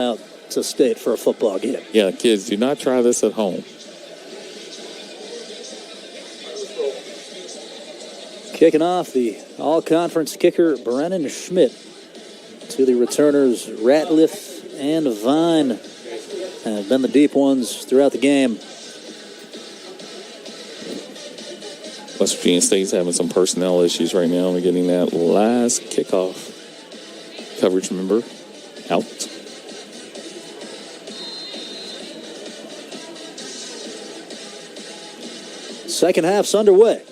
out to State for a football game. Yeah, kids, do not try this at home. Kicking off, the all-conference kicker Brennan Schmidt. To the returners, Ratliff and Vine have been the deep ones throughout the game. West Virginia State's having some personnel issues right now. We're getting that last kickoff coverage member out. Second half's underway.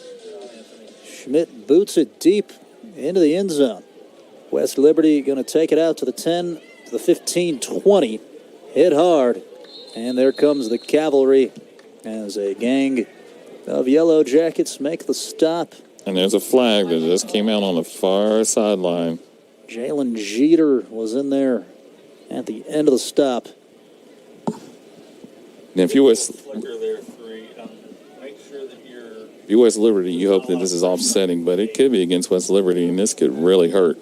Schmidt boots it deep into the end zone. West Liberty going to take it out to the 10, to the 15, 20. Hit hard. And there comes the cavalry as a gang of Yellow Jackets make the stop. And there's a flag that just came out on the far sideline. Jalen Jeter was in at the end of the stop. And if you're West Liberty, you hope that this is offsetting, but it could be against West Liberty, and this could really hurt.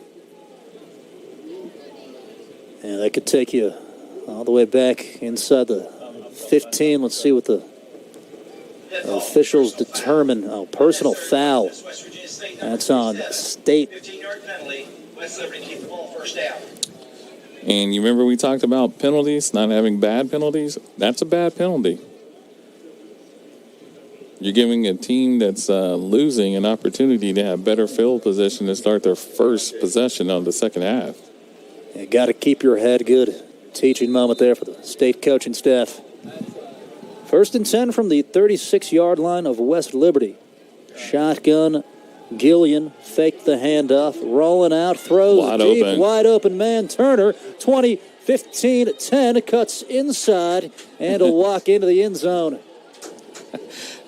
And that could take you all the way back inside the 15. Let's see what the officials determine. Oh, personal foul. That's on State. And you remember we talked about penalties, not having bad penalties? That's a bad penalty. You're giving a team that's losing an opportunity to have better field position to start their first possession of the second half. You got to keep your head good. Teaching moment there for the State coaching staff. 1st and 10 from the 36-yard line of West Liberty. Shotgun, Gillian faked the handoff, rolling out, throws wide deep, open. Wide open man. Turner, 20, 15, 10, cuts inside, and a walk into the end zone.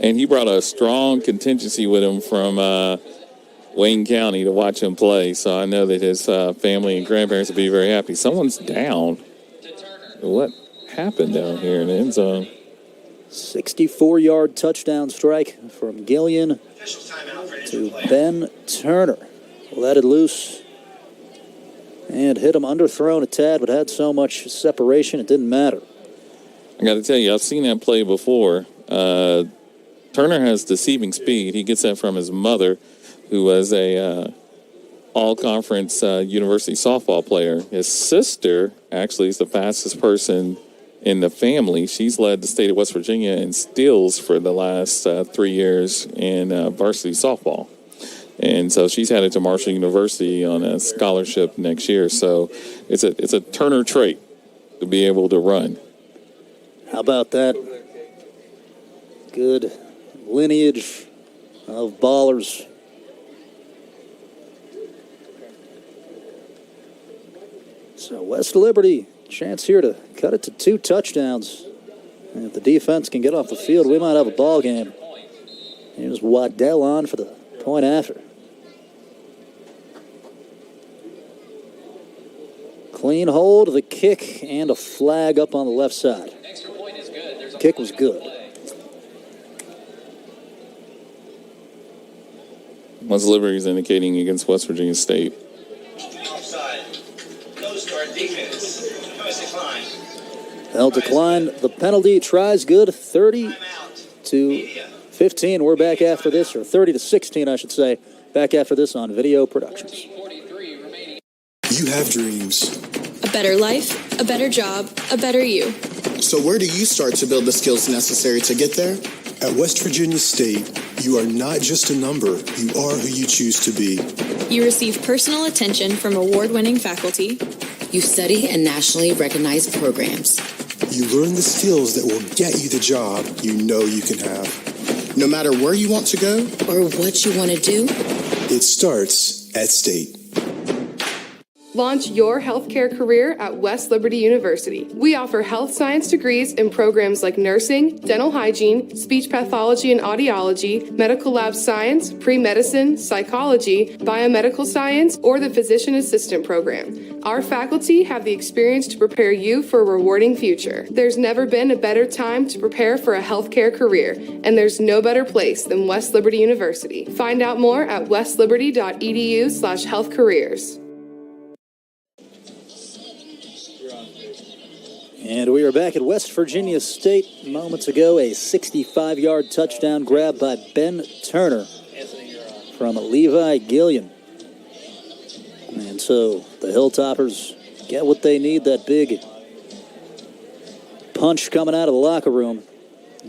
And he brought a strong contingency with him from Wayne County to watch him play, so I know that his family and grandparents will be very happy. Someone's down. What happened down here in the end zone? 64-yard touchdown strike from Gillian to Ben Turner. Let it loose and hit him underthrown a tad, but had so much separation it didn't matter. I got to tell you, I've seen that play before. Turner has deceiving speed. He gets that from his mother, who was a all-conference university softball player. His sister actually is the fastest person in the family. She's led the state of West Virginia in steals for the last 3 years in varsity softball. And so she's headed to Marshall University on a scholarship next year. So it's a Turner trait to be able to run. How about that? Good lineage of ballers. So West Liberty, chance here to cut it to 2 touchdowns. And if the defense can get off the field, we might have a ball game. Here's Waddell on for the point after. Clean hold of the kick and a flag up on the left side. Kick was good. West Liberty is indicating against West Virginia State. They'll decline the penalty. Tries good. 30 to 15. We're back after this, or 30 to 16, I should say. Back after this on Video Productions. You have dreams. A better life, a better job, a better you. So where do you start to build the skills necessary to get there? At West Virginia State, you are not just a number. You are who you choose to be. You receive personal attention from award-winning faculty. You study in nationally recognized programs. You learn the skills that will get you the job you know you can have. No matter where you want to go or what you want to do, it starts at State. Launch your healthcare career at West Liberty University. We offer health science degrees in programs like nursing, dental hygiene, speech pathology and audiology, medical lab science, pre-medicine, psychology, biomedical science, or the physician assistant program. Our faculty have the experience to prepare you for a rewarding future. There's never been a better time to prepare for a healthcare career, and there's no better place than West Liberty University. Find out more at westliberty.edu/healthcareers. And we are back at West Virginia State. Moments ago, a 65-yard touchdown grab by Ben Turner from Levi Gillian. And so the Hilltoppers get what they need, that big punch coming out of the locker room.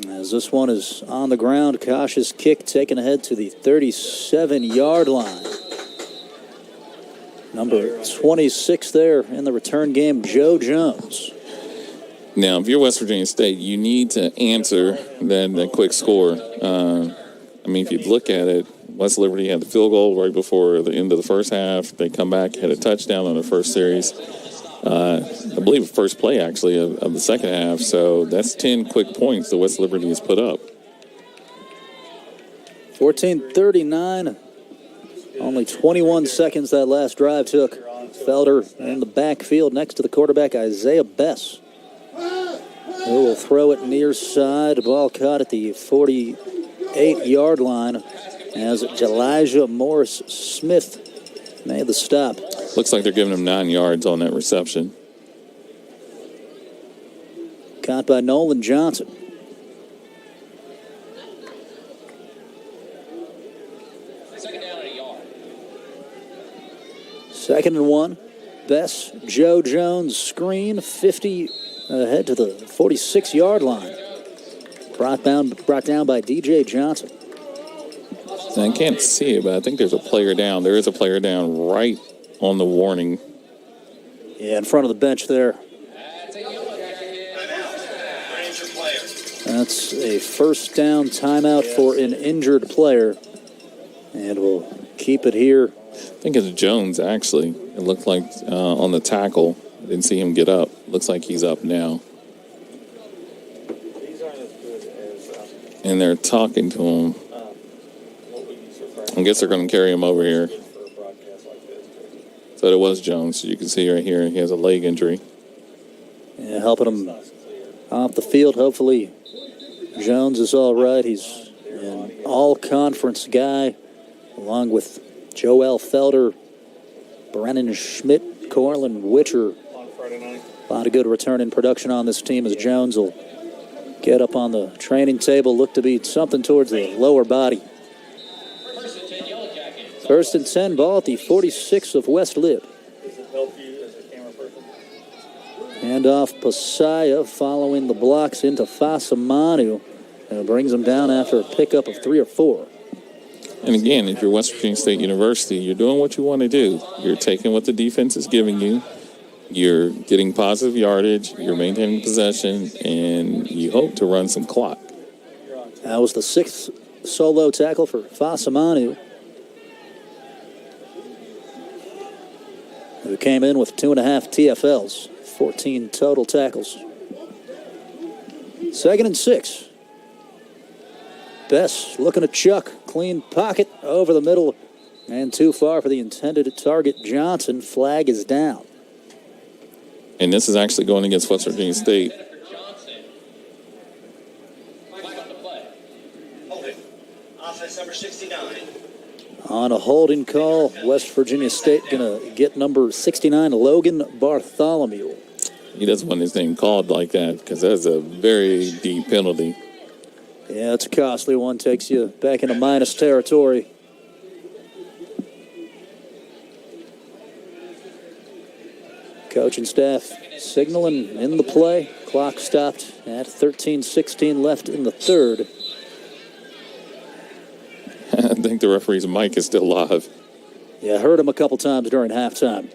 As this one is on the ground, cautious kick taken ahead to the 37-yard line. Number 26 there in the return game, Joe Jones. Now, if you're West Virginia State, you need to answer that quick score. If you look at it, West Liberty had the field goal right before the end of the first half. They come back, had a touchdown on the first series. I believe first play, actually, of the second half. So that's 10 quick points that West Liberty has put up. 14:39. Only 21 seconds that last drive took. Felder in the backfield next to the quarterback, Isaiah Bess, who will throw it near side. Ball caught at the 48-yard line as Elijah Morris Smith made the stop. Looks like they're giving him 9 yards on that reception. Caught by Nolan Johnson. Second and 1. Bess, Joe Jones screen, 50 ahead to the 46-yard line. Brought down by DJ Johnson. I can't see it, but I think there's a player down. There is a player down right on the warning. Yeah, in front of the bench there. That's a first down timeout for an injured player. And we'll keep it here. I think it's Jones, actually. It looked like on the tackle. I didn't see him get up. Looks like he's up now. And they're talking to him. I guess they're going to carry him over here. So it was Jones. You can see right here he has a leg injury. Yeah, helping him off the field. Hopefully Jones is all right. He's an all-conference guy, along with Joel Felder, Brennan Schmidt, Corlin Witcher. A lot of good return in production on this team as Jones will get up on the training table, look to be something towards the lower body. First and 10, ball at the 46 of West Lib. Hand off Pasaya following the blocks into Fasamanu. And brings him down after a pickup of 3 or 4. And again, if you're West Virginia State University, you're doing what you want to do. You're taking what the defense is giving you. You're getting positive yardage. You're maintaining possession. And you hope to run some clock. That was the 6th solo tackle for Fasamanu, who came in with 2.5 TFLs, 14 total tackles. Second and 6. Bess looking to chuck. Clean pocket over the middle and too far for the intended target, Johnson. Flag is down. And this is actually going against West Virginia State. Number 69. On a holding call, West Virginia State going to get number 69, Logan Bartholomew. He doesn't want his name called like that because that's a very deep penalty. Yeah, it's a costly one. Takes you back into minus territory. Coach and staff signaling in the play. Clock stopped at 13:16 left in the third. I think the referee's mic is still live. Yeah, I heard him a couple times during halftime.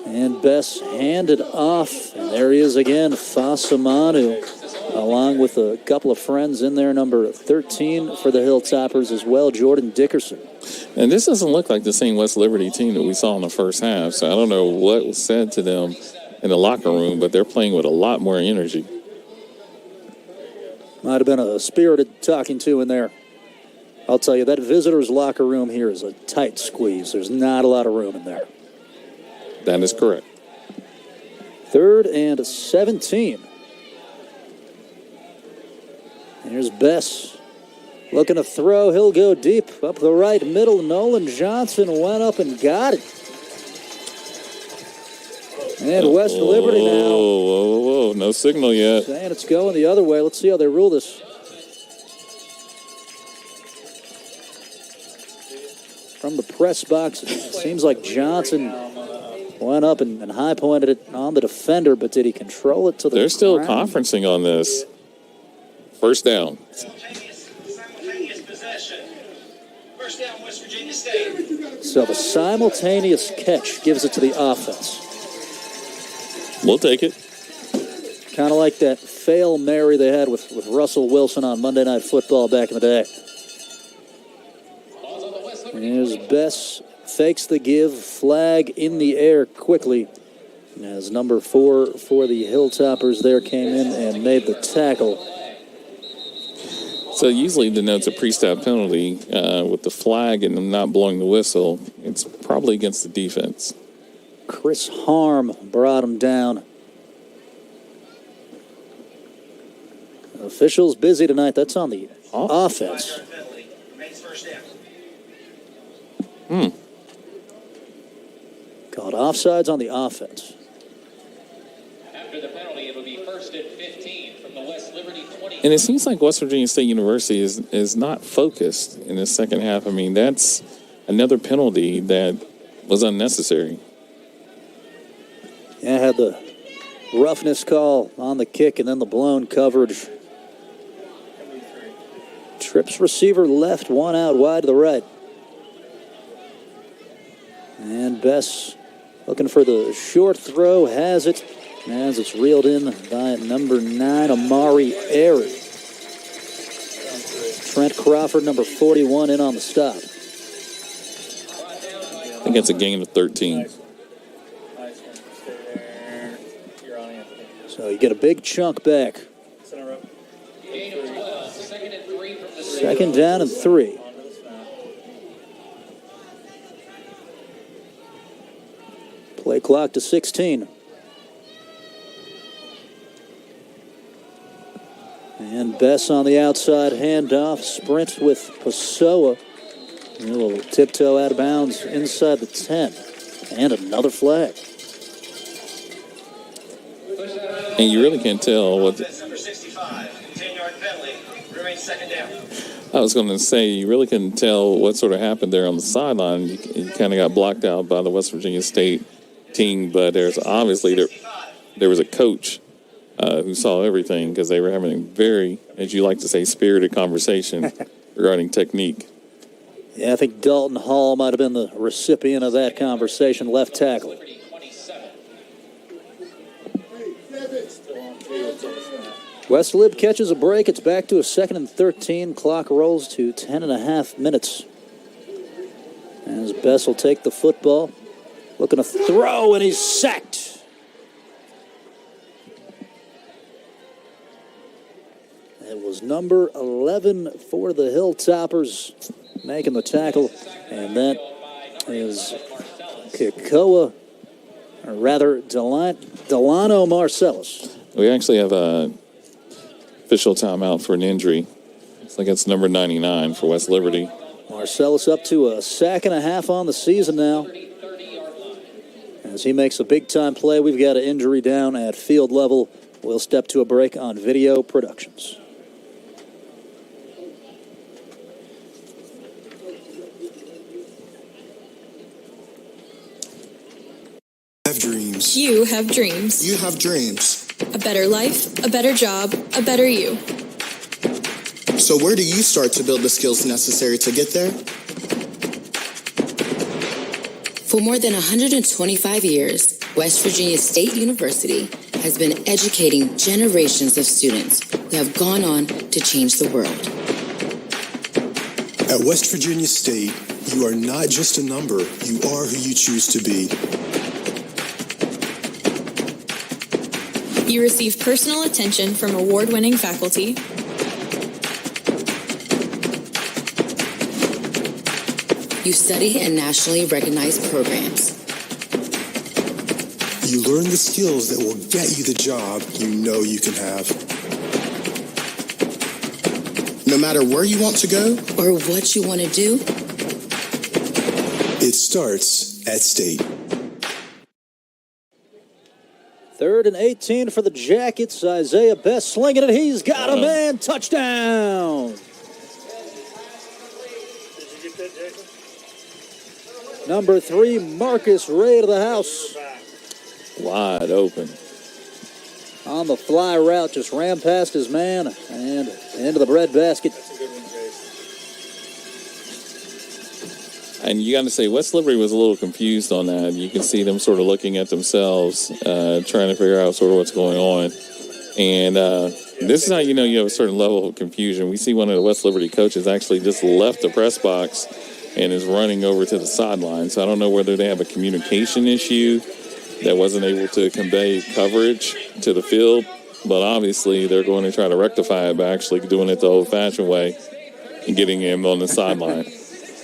And Bess handed off. And there he is again, Fasamanu, along with a couple of friends in there, number 13 for the Hilltoppers as well, Jordan Dickerson. And this doesn't look like the same West Liberty team that we saw in the first half. So I don't know what was said to them in the locker room, but they're playing with a lot more energy. Might have been a spirited talking to in there. I'll tell you, that visitors' locker room here is a tight squeeze. There's not a lot of room in there. That is correct. 3rd and 17. Here's Bess looking to throw. He'll go deep up the right middle. Nolan Johnson went up and got it. And West Liberty now Whoa. No signal yet. saying it's going the other way. Let's see how they rule this. From the press box, it seems like Johnson went up and high-pointed it on the defender, but did he control it to the They're still ground? conferencing on this. First down. Simultaneous possession. First down, West Virginia State. So the simultaneous catch gives it to the offense. We'll take it. Kind of like that fail Mary they had with Russell Wilson on Monday Night Football back in the day. Here's Bess, fakes the give, flag in the air quickly. As number 4 for the Hilltoppers there came in and made the tackle. So usually denotes a pre-snap penalty with the flag and them not blowing the whistle. It's probably against the defense. Chris Harm brought him down. Officials busy tonight. That's on the offense. Five-yard penalty. Remains first down. Called offsides on the offense. After the penalty, it'll be first and 15 from the West Liberty 20. And it seems like West Virginia State University is not focused in the second half. I mean, that's another penalty that was unnecessary. Yeah, had the roughness call on the kick and then the blown coverage. Trips receiver left, one out wide to the right. And Bess looking for the short throw, has it as it's reeled in by number 9, Amari Airy. Trent Crawford, number 41, in on the stop. I think it's a gain of 13. So you get a big chunk back. Gain of 12, second and 3 from the Second down and 3. Play clock to 16. And Bess on the outside handoff. Sprint with Pessoa. A little tiptoe out of bounds inside the 10. And another flag. And you really can't tell what. Offense number 65. 10-yard penalty. Remains second down. I was going to say, you really couldn't tell what sort of happened there on the sideline. You kind of got blocked out by the West Virginia State team, but there's obviously there was a coach who saw everything because they were having a very, as you like to say, spirited conversation regarding technique. Yeah, I think Dalton Hall might have been the recipient of that conversation, left tackle. Liberty 27. West Lib catches a break. It's back to a 2nd and 13. Clock rolls to 10.5 minutes. As Bess will take the football. Looking to throw, and he's sacked. It was number 11 for the Hilltoppers making the tackle. And that is Kikoa, or rather Delano Marcellus. We actually have a official timeout for an injury. Looks like it's number 99 for West Liberty. Marcellus up to a sack and a half on the season now. As he makes a big-time play, we've got an injury down at field level. We'll step to a break on Video Productions. Have dreams. You have dreams. You have dreams. A better life, a better job, a better you. So where do you start to build the skills necessary to get there? For more than 125 years, West Virginia State University has been educating generations of students who have gone on to change the world. At West Virginia State, you are not just a number, you are who you choose to be. You receive personal attention from award-winning faculty. You study in nationally recognized programs. You learn the skills that will get you the job you know you can have. No matter where you want to go, Or what you want to do, It starts at State. 3rd and 18 for the Jackets. Isaiah Best slinging it. He's got a man. Touchdown. Number 3, Marcus Ray to the house. Wide open. On the fly route, just ran past his man and into the breadbasket. And you got to say, West Liberty was a little confused on that. You can see them sort of looking at themselves, trying to figure out sort of what's going on. And this is how you know you have a certain level of confusion. We see one of the West Liberty coaches actually just left the press box and is running over to the sideline. So I don't know whether they have a communication issue that wasn't able to convey coverage to the field. But obviously they're going to try to rectify it by actually doing it the old-fashioned way and getting him on the sideline.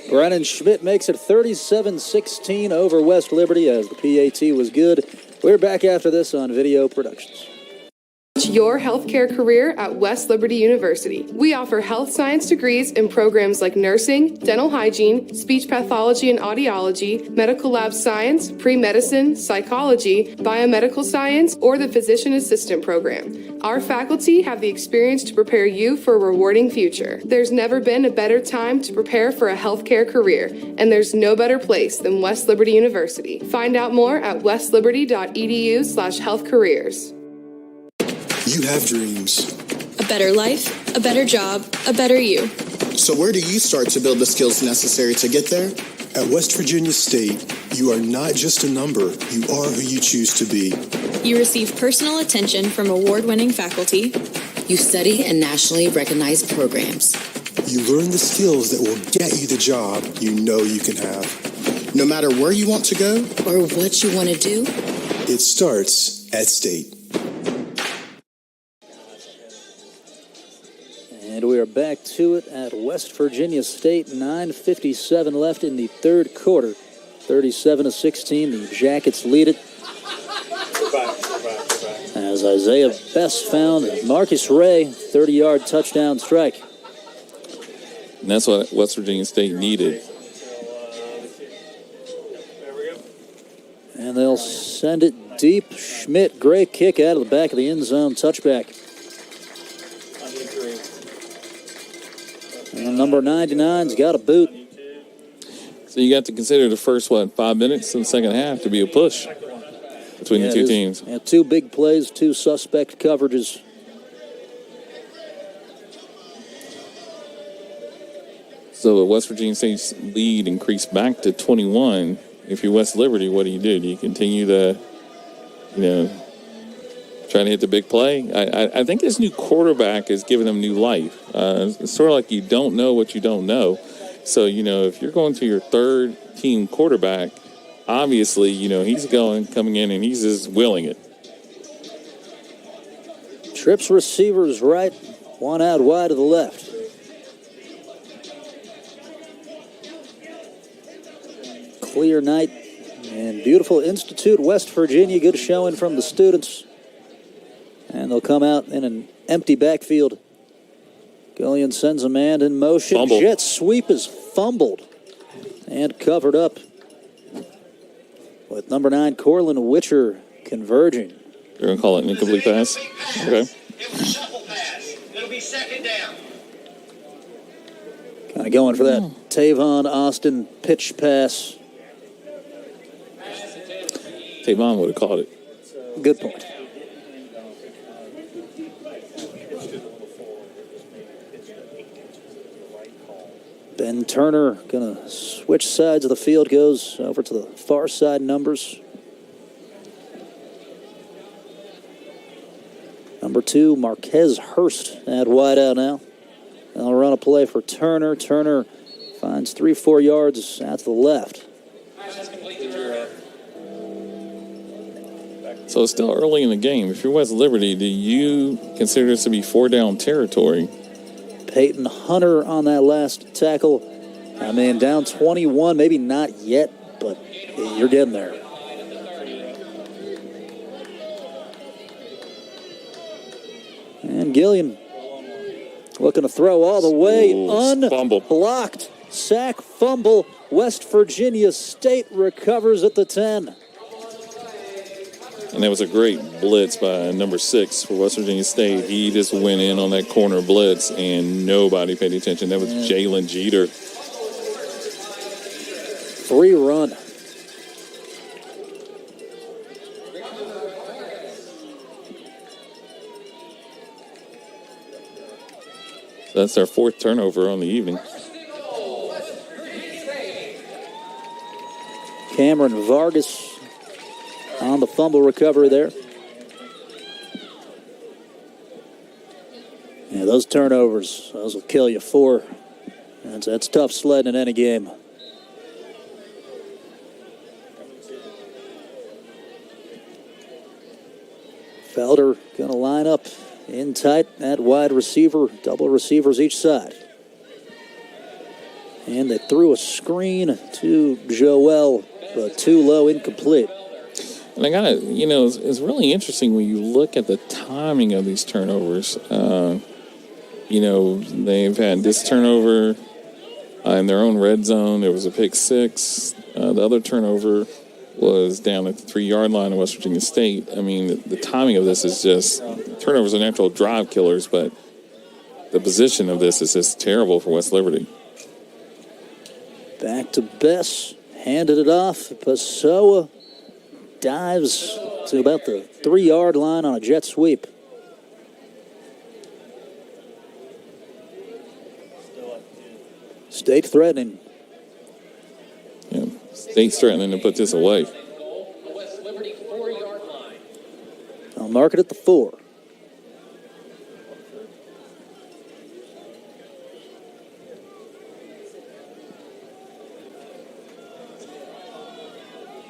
Brennan Schmidt makes it 37-16 over West Liberty as the PAT was good. We're back after this on Video Productions. Your healthcare career at West Liberty University. We offer health science degrees in programs like nursing, dental hygiene, speech pathology and audiology, medical lab science, pre-medicine, psychology, biomedical science, or the physician assistant program. Our faculty have the experience to prepare you for a rewarding future. There's never been a better time to prepare for a healthcare career, and there's no better place than West Liberty University. Find out more at westliberty.edu/healthcareers. You have dreams. A better life, a better job, a better you. So where do you start to build the skills necessary to get there? At West Virginia State, you are not just a number, you are who you choose to be. You receive personal attention from award-winning faculty. You study in nationally recognized programs. You learn the skills that will get you the job you know you can have. No matter where you want to go or what you want to do, it starts at State. And we are back to it at West Virginia State. 9:57 left in the third quarter. 37-16. The Jackets lead it. As Isaiah Best found Marcus Ray, 30-yard touchdown strike. And that's what West Virginia State needed. And they'll send it deep. Schmidt, great kick out of the back of the end zone, touchback. And number 99's got a boot. So you got to consider the first, 5 minutes in the second half to be a push between the two teams. Yeah, 2 big plays, 2 suspect coverages. So West Virginia State's lead increased back to 21. If you're West Liberty, what do? Do you continue to, try to hit the big play? I think this new quarterback is giving them new life. It's sort of like you don't know what you don't know. So, if you're going to your third team quarterback, obviously, he's coming in and he's just willing it. Trips receivers right, one out wide to the left. Clear night and beautiful Institute, West Virginia. Good showing from the students. And they'll come out in an empty backfield. Gillian sends a man in motion. Fumble. Jet sweep is fumbled and covered up with number 9, Corlin Witcher, converging. You're going to call it an incomplete pass? Okay. It's a shuffle pass. It'll be second down. Kind of going for that Tavon Austin pitch pass. Tavon would have caught it. Good point. Ben Turner going to switch sides of the field, goes over to the far side numbers. Number 2, Marquez Hurst at wide out now. They'll run a play for Turner. Turner finds 3-4 yards out to the left. So it's still early in the game. If you're West Liberty, do you consider this to be 4-down territory? Peyton Hunter on that last tackle. I mean, down 21, maybe not yet, but you're getting there. And Gillian looking to throw all the way. Fumble. Unblocked. Sack fumble. West Virginia State recovers at the 10. And that was a great blitz by number 6 for West Virginia State. He just went in on that corner blitz, and nobody paid attention. That was Jalen Jeter. 3-run. That's their 4th turnover on the evening. Cameron Vargas on the fumble recovery there. Yeah, those turnovers, those will kill you. 4. That's tough sledding in any game. Felder going to line up in tight at wide receiver, double receivers each side. And they threw a screen to Joel, but too low, incomplete. And I got to, it's really interesting when you look at the timing of these turnovers. They've had this turnover in their own red zone. There was a pick 6. The other turnover was down at the 3-yard line of West Virginia State. I mean, the timing of this is just, turnovers are natural drive killers, but the position of this is just terrible for West Liberty. Back to Bess, handed it off. Pessoa dives to about the 3-yard line on a jet sweep. State threatening. Yeah, State's threatening to put this away. West Liberty 4-yard line. I'll mark it at the 4.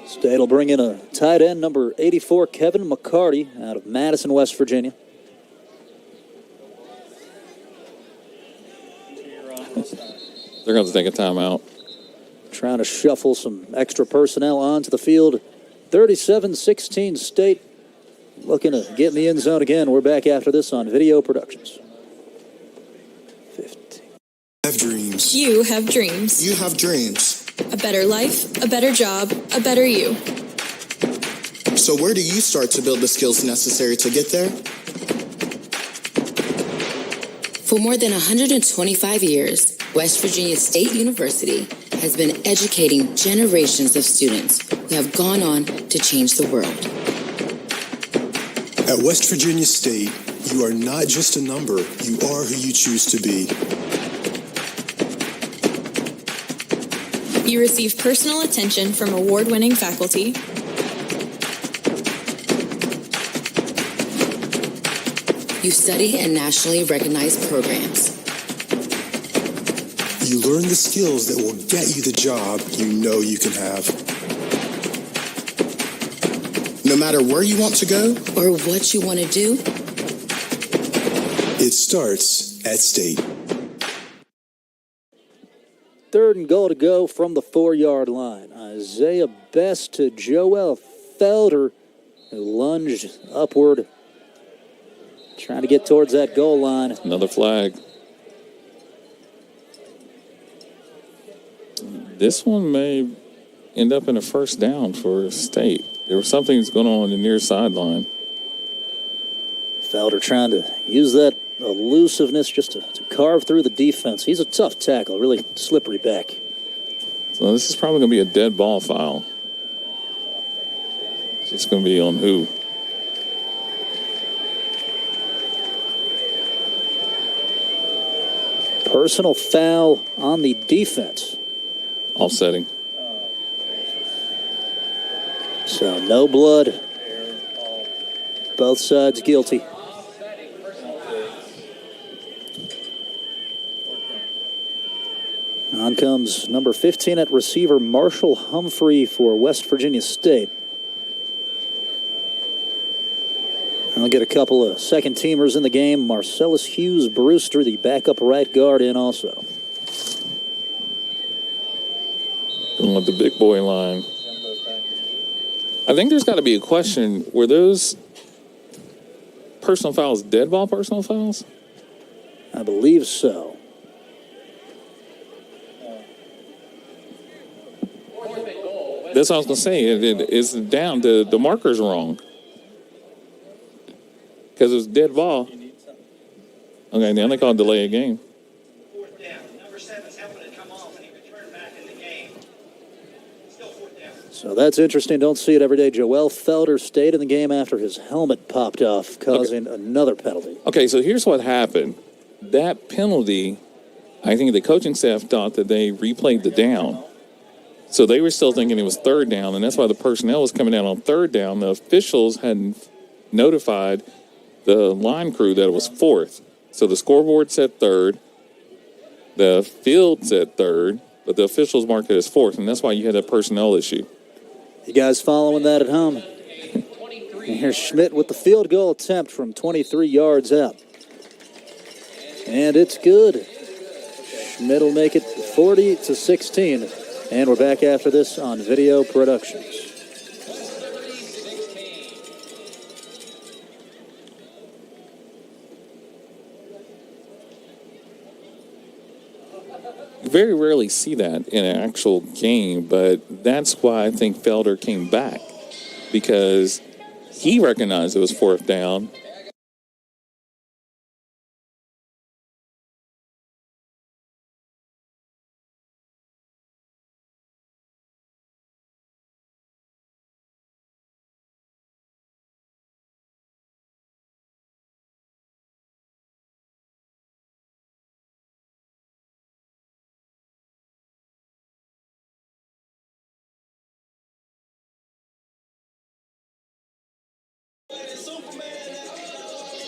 State will bring in a tight end, number 84, Kevin McCarty, out of Madison, West Virginia. They're going to take a timeout. Trying to shuffle some extra personnel onto the field. 37-16 State looking to get in the end zone again. We're back after this on Video Productions. 15. Have dreams. You have dreams. You have dreams. A better life, a better job, a better you. So where do you start to build the skills necessary to get there? For more than 125 years, West Virginia State University has been educating generations of students who have gone on to change the world. At West Virginia State, you are not just a number, you are who you choose to be. You receive personal attention from award-winning faculty. You study in nationally recognized programs. You learn the skills that will get you the job you know you can have. No matter where you want to go, Or what you want to do, It starts at State. 3rd and goal to go from the 4-yard line. Isaiah Best to Joel Felder, who lunged upward, trying to get towards that goal line. Another flag. This one may end up in a first down for State. There was something that's going on the near sideline. Felder trying to use that elusiveness just to carve through the defense. He's a tough tackle, really slippery back. So this is probably going to be a dead ball foul. It's going to be on who? Personal foul on the defense. Offsetting. So no blood. Both sides guilty. On comes number 15 at receiver, Marshall Humphrey for West Virginia State. I'll get a couple of second-teamers in the game. Marcellus Hughes-Brewster, the backup right guard, in also. Going with the big boy line. I think there's got to be a question. Were those personal fouls dead ball personal fouls? I believe so. That's what I was going to say. It's down. The marker's wrong. Because it was dead ball. Okay, now they call it delay a game. Fourth down. Number 7's helping to come off, and he returned back in the game. Still fourth down. So that's interesting. Don't see it every day. Joel Felder stayed in the game after his helmet popped off, causing another penalty. Okay, so here's what happened. That penalty, I think the coaching staff thought that they replayed the down. So they were still thinking it was third down, and that's why the personnel was coming out on third down. The officials hadn't notified the line crew that it was fourth. So the scoreboard said third, the field said third, but the officials marked it as fourth, and that's why you had that personnel issue. You guys following that at home? And here's Schmidt with the field goal attempt from 23 yards out. And it's good. Schmidt will make it 40-16. And we're back after this on Video Productions. You very rarely see that in an actual game, but that's why I think Felder came back, because he recognized it was fourth down.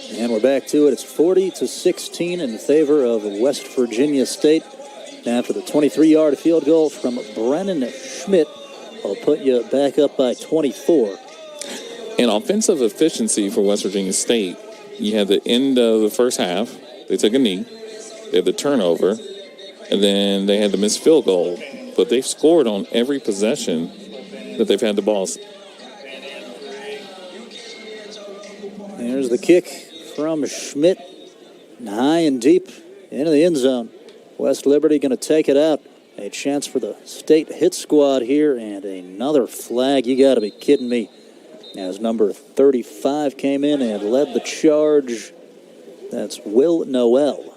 And we're back to it. It's 40-16 in favor of West Virginia State. After the 23-yard field goal from Brennan Schmidt, will put you back up by 24. And offensive efficiency for West Virginia State, you had the end of the first half. They took a knee. They had the turnover. And then they had the missed field goal. But they've scored on every possession that they've had the ball. There's the kick from Schmidt. High and deep into the end zone. West Liberty going to take it out. A chance for the state hit squad here, and another flag. You got to be kidding me. As number 35 came in and led the charge. That's Will Noel.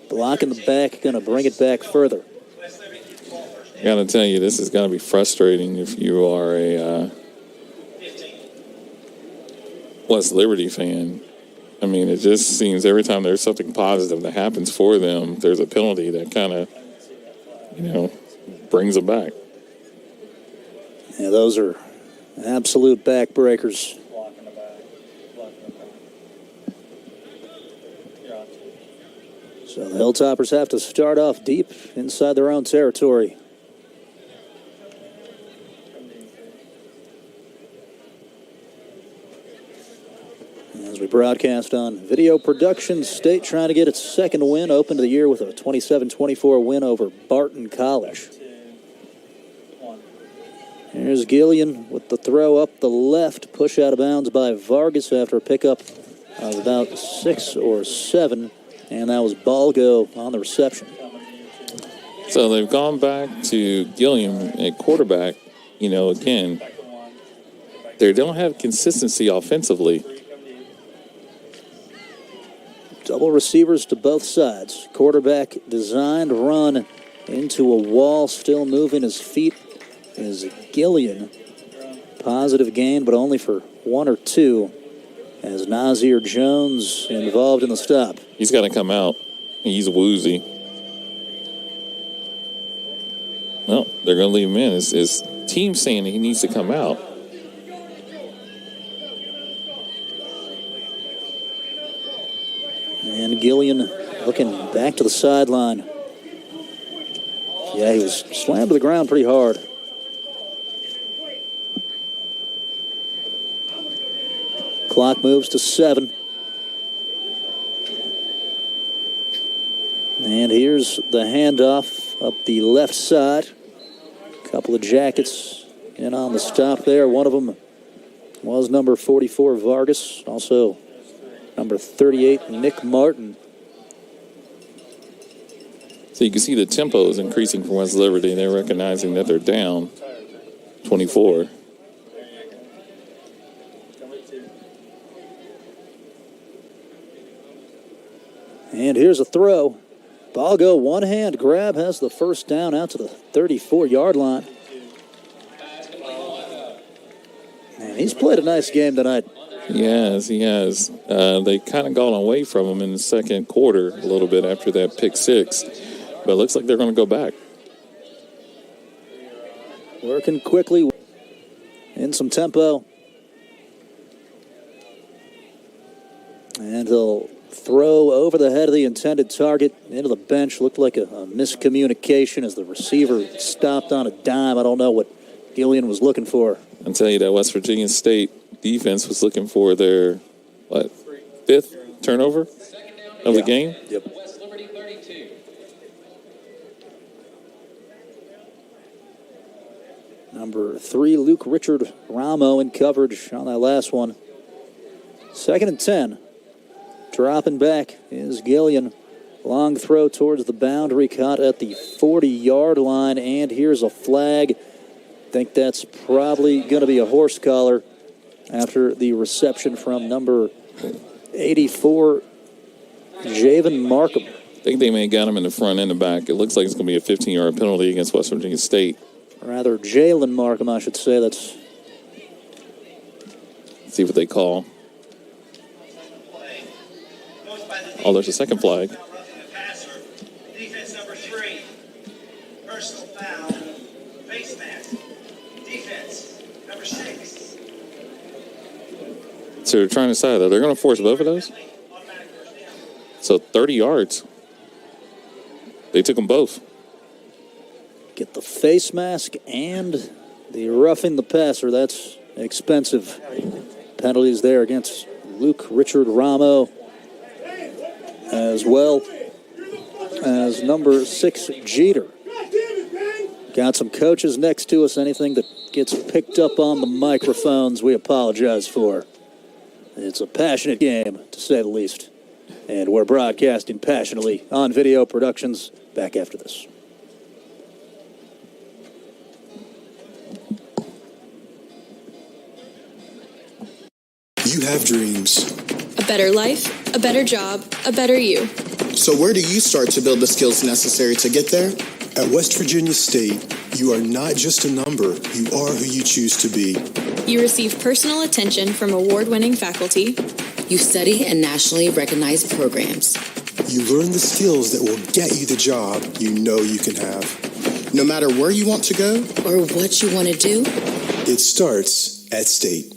Blocking the back, going to bring it back further. I got to tell you, this is going to be frustrating if you are a West Liberty fan. I mean, it just seems every time there's something positive that happens for them, there's a penalty that kind of, brings them back. Yeah, those are absolute backbreakers. So the Hilltoppers have to start off deep inside their own territory. As we broadcast on Video Productions, State trying to get its second win, opened the year with a 27-24 win over Barton College. Here's Gillian with the throw up the left, push out of bounds by Vargas after a pickup of about 6 or 7, and that was Balgo on the reception. So they've gone back to Gilliam at quarterback. Again, they don't have consistency offensively. Double receivers to both sides. Quarterback designed run into a wall, still moving his feet is Gillian. Positive gain, but only for 1 or 2, as Nazir Jones involved in the stop. He's got to come out. He's woozy. Well, they're going to leave him in. His team's saying he needs to come out. And Gillian looking back to the sideline. Yeah, he was slammed to the ground pretty hard. Clock moves to 7. And here's the handoff up the left side. Couple of jackets in on the stop there. One of them was number 44, Vargas. Also number 38, Nick Martin. So you can see the tempo is increasing for West Liberty. They're recognizing that they're down 24. And here's a throw. Ball go one-hand grab, has the first down out to the 34-yard line. And he's played a nice game tonight. He has. They kind of gone away from him in the second quarter a little bit after that pick six. But it looks like they're going to go back. Working quickly in some tempo. And he'll throw over the head of the intended target into the bench. Looked like a miscommunication as the receiver stopped on a dime. I don't know what Gillian was looking for. I'll tell you that West Virginia State defense was looking for their, fifth turnover of the game? Yep. West Liberty 32. Number 3, Luke Richard Ramo in coverage on that last one. 2nd and 10. Dropping back is Gillian. Long throw towards the boundary, caught at the 40-yard line, and here's a flag. Think that's probably going to be a horse collar after the reception from number 84, Javen Markham. I think they may have got him in the front and the back. It looks like it's going to be a 15-yard penalty against West Virginia State. Rather, Jalen Markham, I should say. Let's see what they call. Oh, there's a second flag. Defense number 3. Personal foul. Face mask. Defense number 6. So they're trying to decide that they're going to force both of those. So 30 yards. They took them both. get the face mask and the roughing the passer. That's expensive. Penalties there against Luke Richard Ramo, as well as number 6, Jeter. Got some coaches next to us. Anything that gets picked up on the microphones, we apologize for. It's a passionate game, to say the least. And we're broadcasting passionately on Video Productions. Back after this. You have dreams. A better life, a better job, a better you. So where do you start to build the skills necessary to get there? At West Virginia State, you are not just a number, you are who you choose to be. You receive personal attention from award-winning faculty. You study in nationally recognized programs. You learn the skills that will get you the job you know you can have. No matter where you want to go or what you want to do, it starts at State.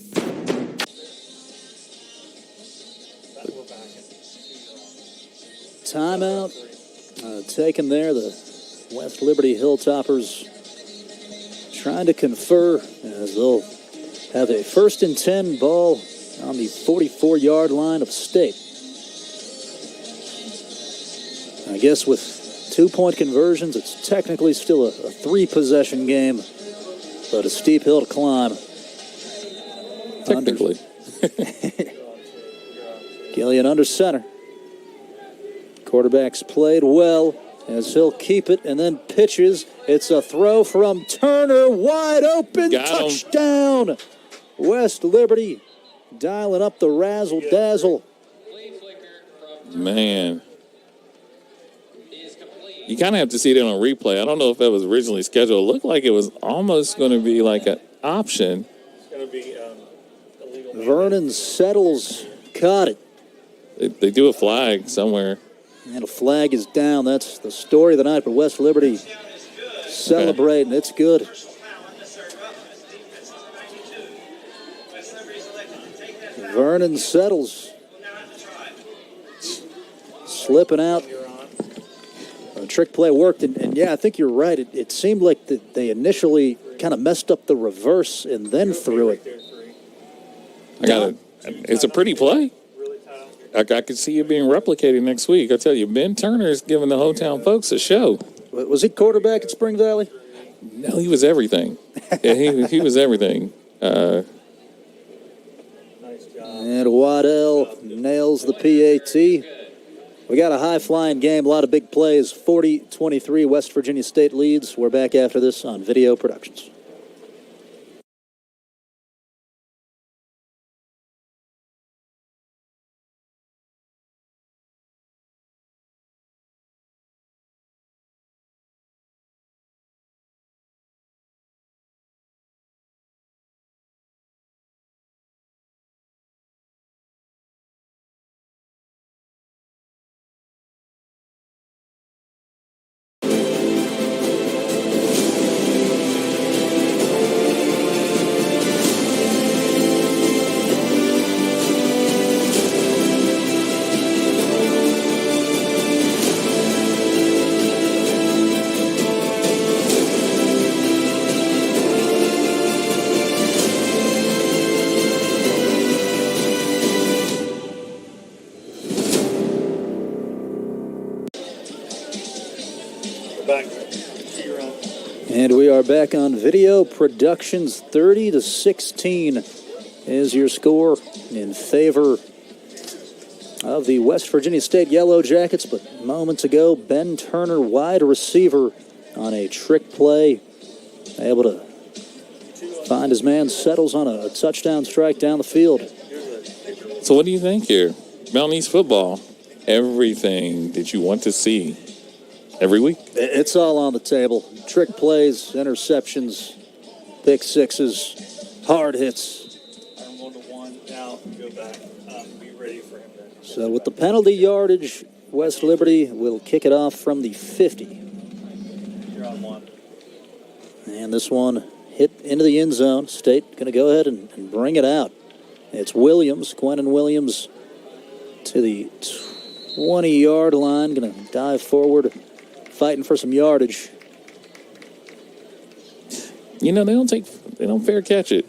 Timeout taken there. The West Liberty Hilltoppers trying to confer as they'll have a 1st and 10 ball on the 44-yard line of State. I guess with 2-point conversions, it's technically still a 3-possession game, but a steep hill to climb. Technically. Gillian under center. Quarterback's played well as he'll keep it and then pitches. It's a throw from Turner, wide open, touchdown. West Liberty dialing up the razzle-dazzle. Man. You kind of have to see it on a replay. I don't know if that was originally scheduled. It looked like it was almost going to be like an option. Vernon Settles caught it. They do a flag somewhere. And a flag is down. That's the story of the night. But West Liberty celebrating. It's good. Vernon Settles slipping out. A trick play worked. And yeah, I think you're right. It seemed like they initially kind of messed up the reverse and then threw it. I got it. It's a pretty play. I could see it being replicated next week. I tell you, Ben Turner is giving the hometown folks a show. Was he quarterback at Spring Valley? No, he was everything. Yeah, he was everything. And Waddell nails the PAT. We got a high-flying game, a lot of big plays. 40-23, West Virginia State leads. We're back after this on Video Productions. And we are back on video. Productions 30-16 is your score in favor of the West Virginia State Yellow Jackets. But moments ago, Ben Turner, wide receiver, on a trick play, able to find his man, settles on a touchdown strike down the field. So what do you think here? Mountain East football, everything that you want to see every week. It's all on the table. Trick plays, interceptions, pick sixes, hard hits. I'm 1-1 now. Go back. Be ready for him to. So with the penalty yardage, West Liberty will kick it off from the 50. You're on one. And this one hit into the end zone. State going to go ahead and bring it out. It's Williams, Quentin Williams, to the 20-yard line. Going to dive forward, fighting for some yardage. You know, they don't fair catch it.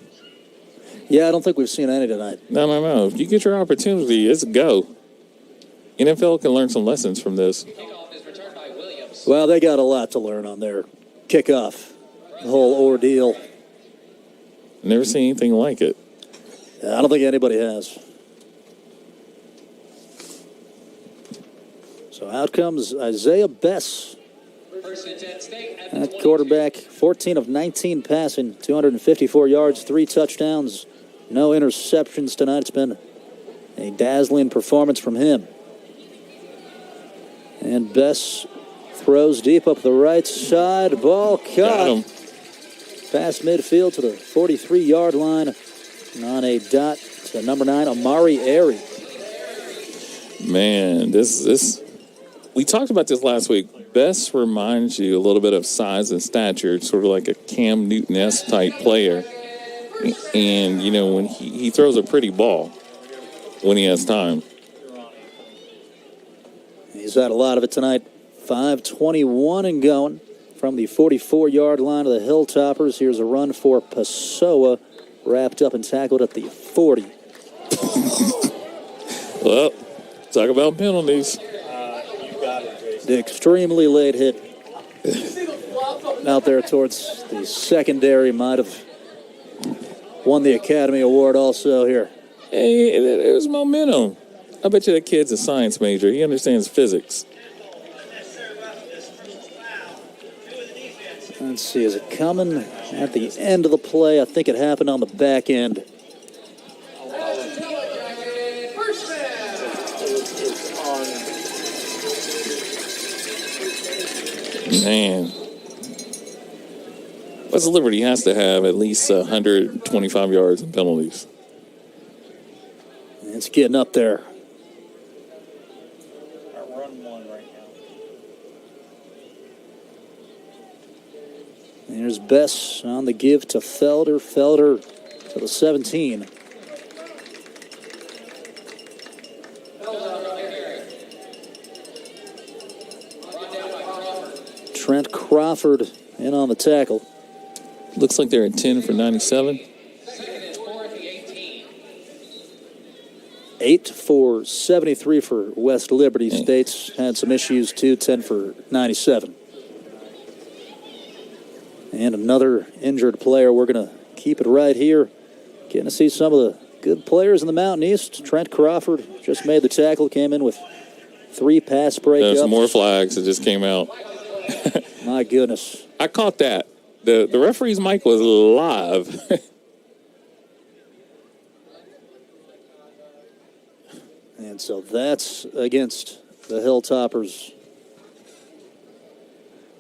Yeah, I don't think we've seen any tonight. No. If you get your opportunity, it's a go. NFL can learn some lessons from this. Kickoff is returned by Williams. Well, they got a lot to learn on their kickoff, the whole ordeal. Never seen anything like it. I don't think anybody has. So out comes Isaiah Bess. First and 10 State at the At 22. quarterback, 14 of 19 passing, 254 yards, 3 touchdowns, no interceptions tonight. It's been a dazzling performance from him. And Bess throws deep up the right side. Ball Got caught. him. Past midfield to the 43-yard line. On a dot to number 9, Amari Airy. Man, this we talked about this last week. Bess reminds you a little bit of size and stature, sort of like a Cam Newton-esque type player. And, you know, when he throws a pretty ball when he has time. He's had a lot of it tonight. 5:21 and going from the 44-yard line of the Hilltoppers. Here's a run for Pessoa, wrapped up and tackled at the 40. Well, talk about penalties. You got it, Jason. The extremely late hit out there towards the secondary might have won the Academy Award also here. Hey, it was momentum. I bet you that kid's a science major. He understands physics. Let's see, is it coming at the end of the play? I think it happened on the back end. Man. West Liberty has to have at least 125 yards in penalties. It's getting up there. Run one right now. There's Bess on the give to Felder. Felder to the 17. Trent Crawford in on the tackle. Looks like they're at 10 for 97. Second and 4 at the 18. 8 for 73 for West Liberty. State's had some issues too. 10 for 97. And another injured player. We're going to keep it right here. Getting to see some of the good players in the Mountain East. Trent Crawford just made the tackle. Came in with 3 pass breakups. There's more flags that just came out. My goodness. I caught that. The referee's mic was live. And so that's against the Hilltoppers.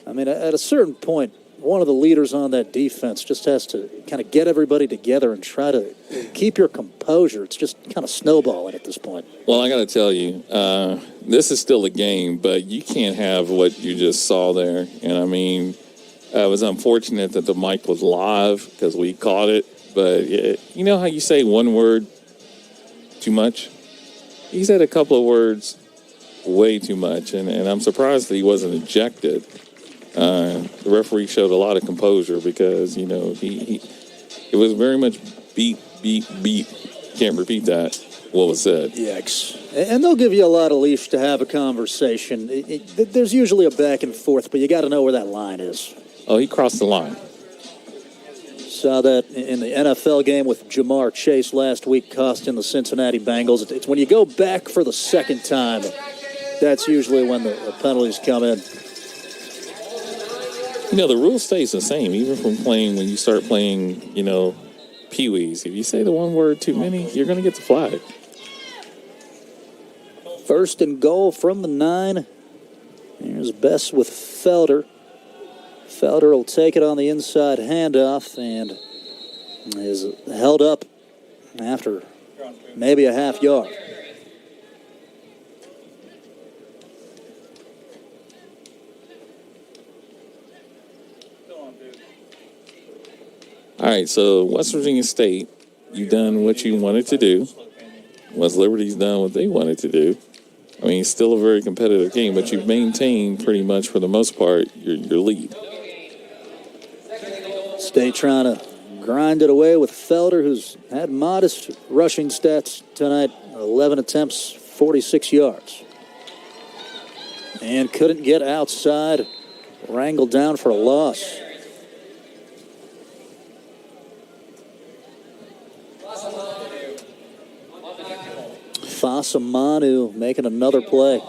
I mean, at a certain point, one of the leaders on that defense just has to kind of get everybody together and try to keep your composure. It's just kind of snowballing at this point. Well, I got to tell you, this is still a game, but you can't have what you just saw there. And, I mean, it was unfortunate that the mic was live because we caught it. But you know how you say one word too much? He said a couple of words way too much, and I'm surprised that he wasn't ejected. The referee showed a lot of composure because, you know, it was very much beat. Can't repeat that, what was said. Yikes. And they'll give you a lot of leash to have a conversation. There's usually a back and forth, but you got to know where that line is. Oh, he crossed the line. Saw that in the NFL game with Jamar Chase last week, costing the Cincinnati Bengals. It's when you go back for the second time, that's usually when the penalties come in. You know, the rule stays the same, even from playing when you start playing, Pee-wees. If you say the one word too many, you're going to get the flag. First and goal from the 9. Here's Bess with Felder. Felder will take it on the inside handoff and is held up after maybe a half yard. All right, so West Virginia State, you've done what you wanted to do. West Liberty's done what they wanted to do. I mean, it's still a very competitive game, but you've maintained pretty much for the most part your lead. State trying to grind it away with Felder, who's had modest rushing stats tonight. 11 attempts, 46 yards. And couldn't get outside. Wrangled down for a loss. Fasamanu making another play.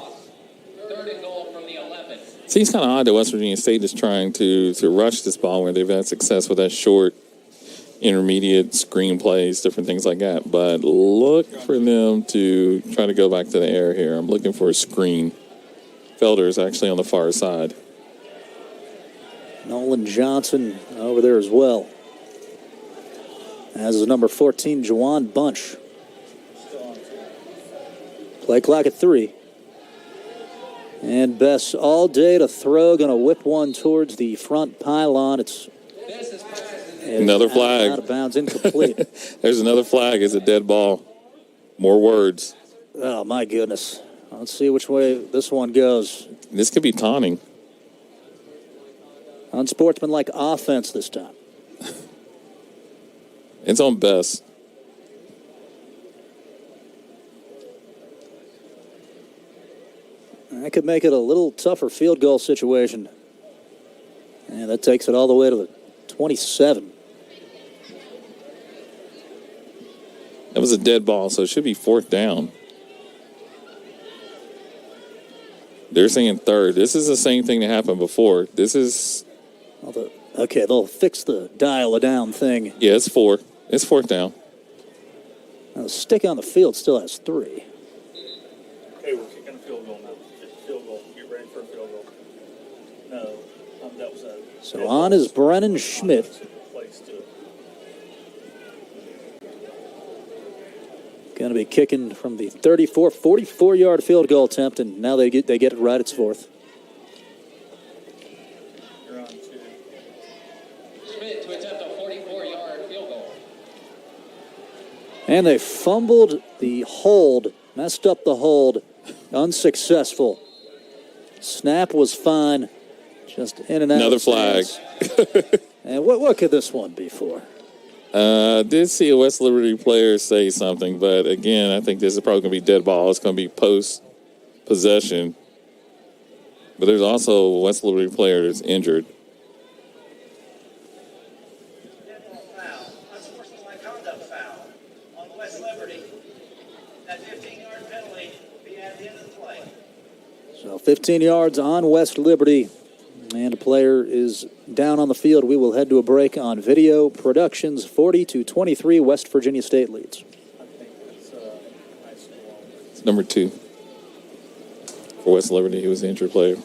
Seems kind of odd that West Virginia State is trying to rush this ball where they've had success with that short, intermediate screen plays, different things like that. But look for them to try to go back to the air here. I'm looking for a screen. Felder is actually on the far side. Nolan Johnson over there as well. As is number 14, Jawan Bunch. Play clock at 3. And Bess all day to throw. Going to whip one towards the front pylon. It's another flag. Out of bounds, incomplete. There's another flag. It's a dead ball. More words. Oh, my goodness. Let's see which way this one goes. This could be taunting. Unsportsmanlike offense this time. It's on Bess. That could make it a little tougher field goal situation. And that takes it all the way to the 27. That was a dead ball, so it should be 4th down. They're saying 3rd. This is the same thing that happened before. This is... Okay, they'll fix the dial-a-down thing. Yeah, it's 4. It's 4th down. Now, the stick on the field still has 3. Okay, we're kicking a field goal now. Field goal. Get ready for a field goal. No, that was a... So on is Brennan Schmidt. Going to be kicking from the 44-yard field goal attempt, and now they get it right. It's 4th. You're on 2. Schmidt to attempt a 44-yard field goal. And they fumbled the hold, messed up the hold, unsuccessful. Snap was fine, just in and out. Another flag. And what could this one be for? Did see a West Liberty player say something, but again, I think this is probably going to be dead ball. It's going to be post-possession. But there's also a West Liberty player that's injured. Dead ball foul. Unsportsmanlike conduct foul on West Liberty. That 15-yard penalty will be at the end of the play. So 15 yards on West Liberty, and a player is down on the field. We will head to a break on Video Productions. 40-23, West Virginia State leads. It's number 2 for West Liberty. He was the injured player.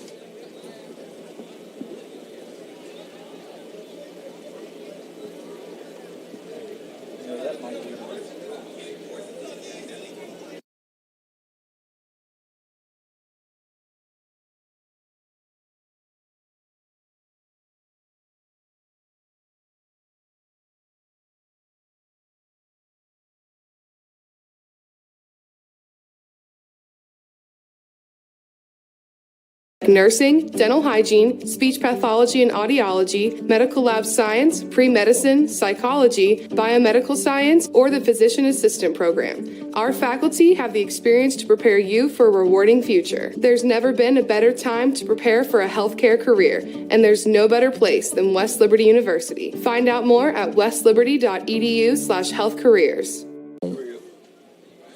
nursing, dental hygiene, speech pathology and audiology, medical lab science, pre-medicine, psychology, biomedical science, or the physician assistant program. Our faculty have the experience to prepare you for a rewarding future. There's never been a better time to prepare for a healthcare career, and there's no better place than West Liberty University. Find out more at westliberty.edu/healthcareers.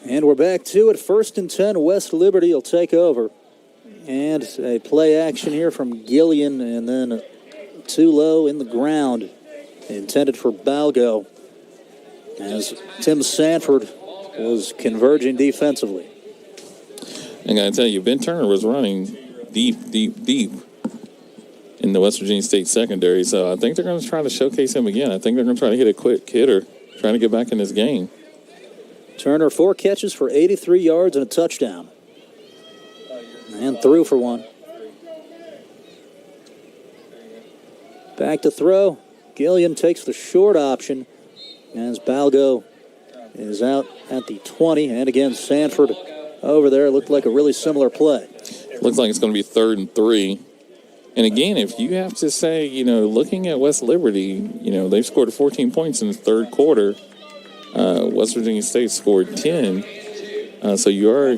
And we're back to it. 1st and 10, West Liberty will take over. And a play action here from Gillian, and then too low in the ground, intended for Balgo, as Tim Sanford was converging defensively. I got to tell you, Ben Turner was running deep in the West Virginia State secondary, so I think they're going to try to showcase him again. I think they're going to try to hit a quick hitter, trying to get back in this game. Turner, 4 catches for 83 yards and a touchdown. And threw for one. Back to throw. Gillian takes the short option as Balgo is out at the 20. And again, Sanford over there. Looked like a really similar play. Looks like it's going to be 3rd and 3. And again, if you have to say, looking at West Liberty, they've scored 14 points in the third quarter. West Virginia State scored 10. So you are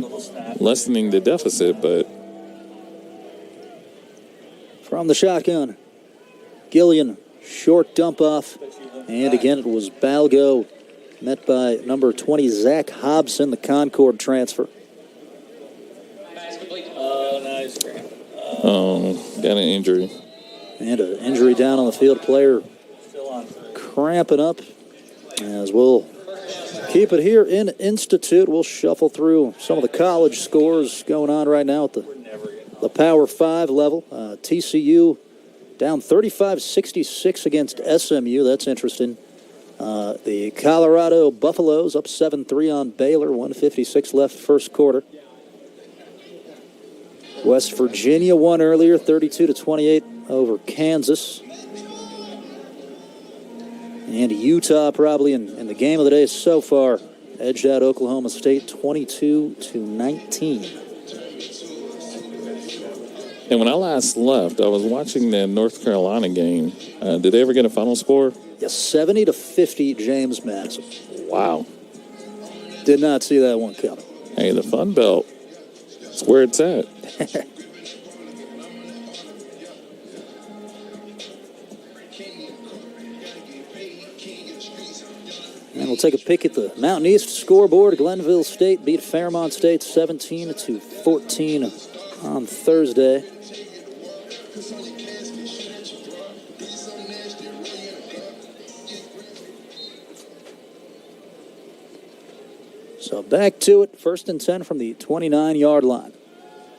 lessening the deficit, but from the shotgun, Gillian, short dump off, and again it was Balgo, met by number 20 Zach Hobson, the Concord transfer. Got an injury. And an injury down on the field. Player cramping up. As we'll keep it here in Institute. We'll shuffle through some of the college scores going on right now at the Power 5 level. TCU down 35-66 against SMU. That's interesting. The Colorado Buffaloes up 7-3 on Baylor. 1:56 left first quarter. West Virginia won earlier, 32-28 over Kansas. And Utah probably in the game of the day so far edged out Oklahoma State 22-19. And when I last left, I was watching the North Carolina game. Did they ever get a final score? Yes, 70-50 James Madison. Wow. Did not see that one coming. Hey, the Fun Belt. It's where it's at. And we'll take a peek at the Mountain East scoreboard. Glenville State beat Fairmont State 17-14 on Thursday. So back to it, 1st and 10 from the 29-yard line.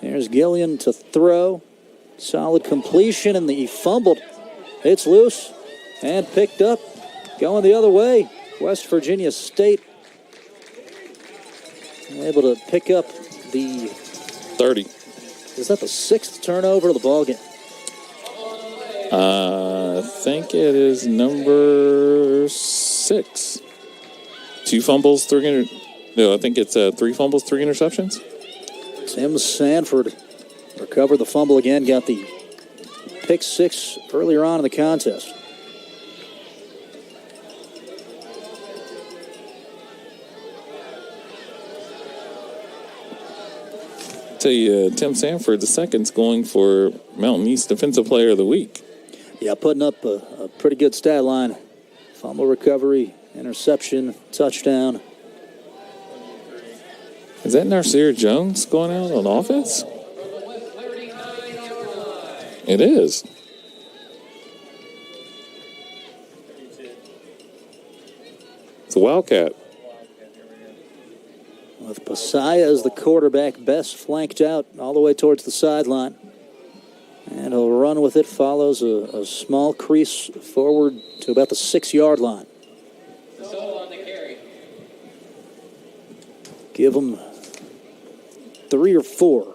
There's Gillian to throw. Solid completion, and he fumbled. It's loose and picked up. Going the other way. West Virginia State able to pick up the 30. Is that the 6th turnover of the ballgame? I think it is number 6. 2 fumbles, 3 No, I think it's 3 fumbles, 3 interceptions. Tim Sanford recovered the fumble again, got the pick 6 earlier on in the contest. Tell you, Tim Sanford, the second's going for Mountain East Defensive Player of the Week. Yeah, putting up a pretty good stat line. Fumble recovery, interception, touchdown. Is that Nasir Jones going out on offense? It is. It's a Wildcat. With Pasaya as the quarterback, Best flanked out all the way towards the sideline. And he'll run with it, follows a small crease forward to about the 6-yard line. Give him 3 or 4.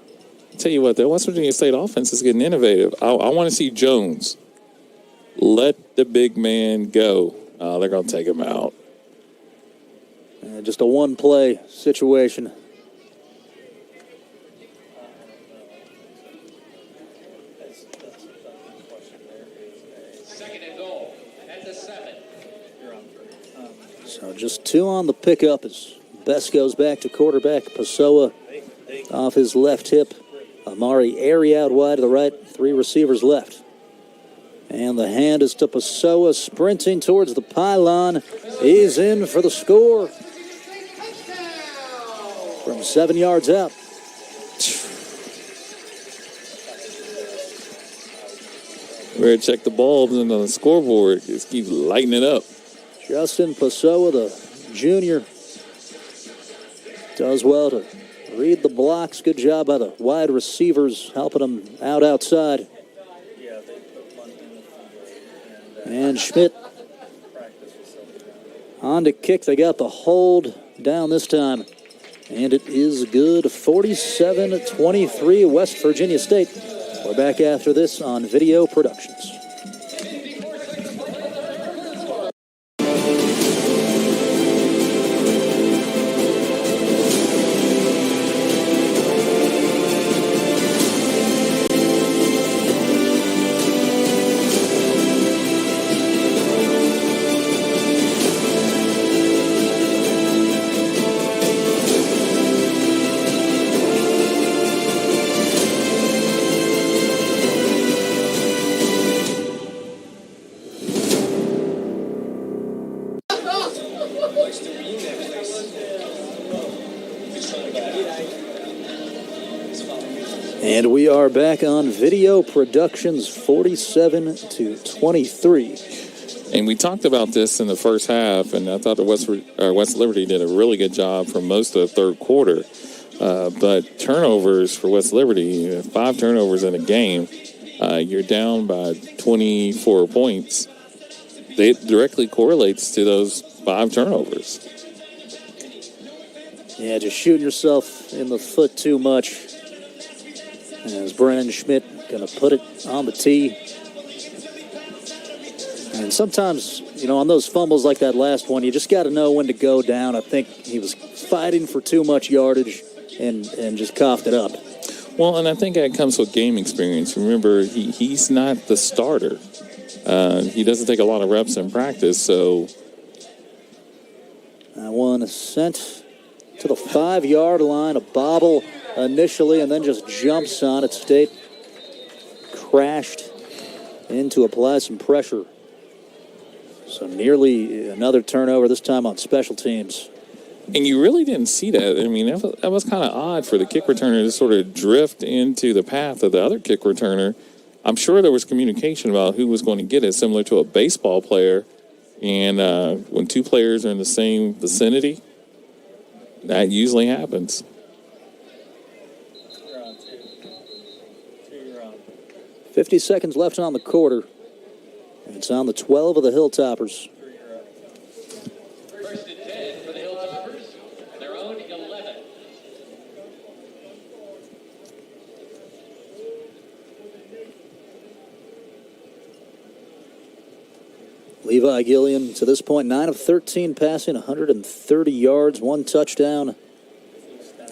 Tell you what, the West Virginia State offense is getting innovative. I want to see Jones. Let the big man go. They're going to take him out. Just a one-play situation. 2 on the pickup as Best goes back to quarterback. Pessoa off his left hip. Amari Airy out wide to the right. 3 receivers left. And the hand is to Pessoa, sprinting towards the pylon. He's in for the score from 7 yards out. We're going to check the bulbs and on the scoreboard. Just keeps lighting it up. Justin Pessoa, the junior, does well to read the blocks. Good job by the wide receivers, helping him out outside. And Schmidt on to kick. They got the hold down this time. And it is good. 47-23, West Virginia State. We're back after this on Video Productions. And we are back on Video Productions, 47-23. And we talked about this in the first half, and I thought the West Liberty did a really good job for most of the third quarter. But turnovers for West Liberty, 5 turnovers in a game, you're down by 24 points. It directly correlates to those 5 turnovers. Yeah, just shooting yourself in the foot too much. As Brennan Schmidt going to put it on the tee. And sometimes, on those fumbles like that last one, you just got to know when to go down. I think he was fighting for too much yardage and just coughed it up. Well, and I think that comes with game experience. Remember, he's not the starter. He doesn't take a lot of reps in practice, so. That one sent to the 5-yard line, a bobble initially, and then just jumps on it. State crashed in to apply some pressure. So nearly another turnover, this time on special teams. And you really didn't see that. I mean, that was kind of odd for the kick returner to sort of drift into the path of the other kick returner. I'm sure there was communication about who was going to get it, similar to a baseball player. And when 2 players are in the same vicinity, that usually happens. 50 seconds left on the quarter. And it's on the 12 of the Hilltoppers. First and 10 for the Hilltoppers, their own 11. Levi Gillian, to this point, 9 of 13 passing, 130 yards, 1 touchdown,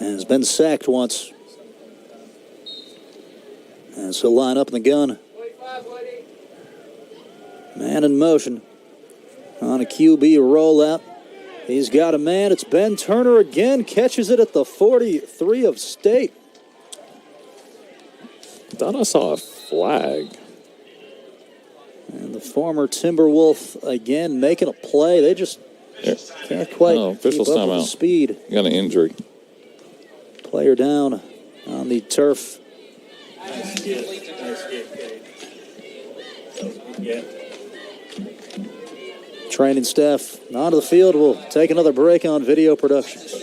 and has been sacked once. And so line up in the gun. Man in motion on a QB rollout. He's got a man. It's Ben Turner again. Catches it at the 43 of State. Thought I saw a flag. And the former Timberwolf again making a play. They just can't quite keep up with the speed. Got an injury. Player down on the turf. Nice get, Cade. Yeah. Training staff onto the field. We'll take another break on Video Productions.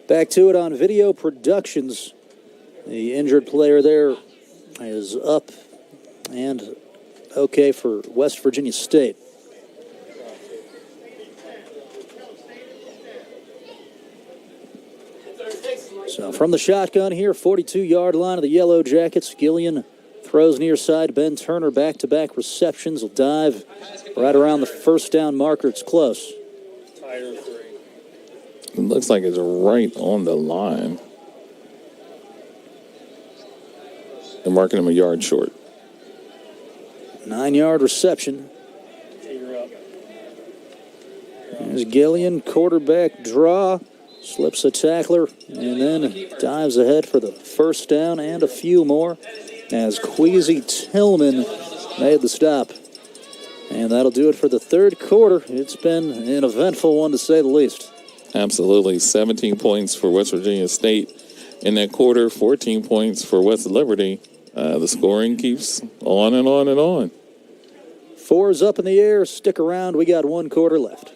Back to it on Video Productions. The injured player there is up and okay for West Virginia State. So from the shotgun here, 42-yard line of the Yellow Jackets, Gillian throws near side. Ben Turner back-to-back receptions. Will dive right around the first down marker. It's close. Tighter 3. It looks like it's right on the line. They're marking him a yard short. 9-yard reception. You're up. There's Gillian, quarterback draw, slips a tackler, and then dives ahead for the first down and a few more as Queasy Tillman made the stop. And that'll do it for the third quarter. It's been an eventful one, to say the least. Absolutely. 17 points for West Virginia State in that quarter, 14 points for West Liberty. The scoring keeps on and on and on. 4's up in the air. Stick around. We got 1 quarter left.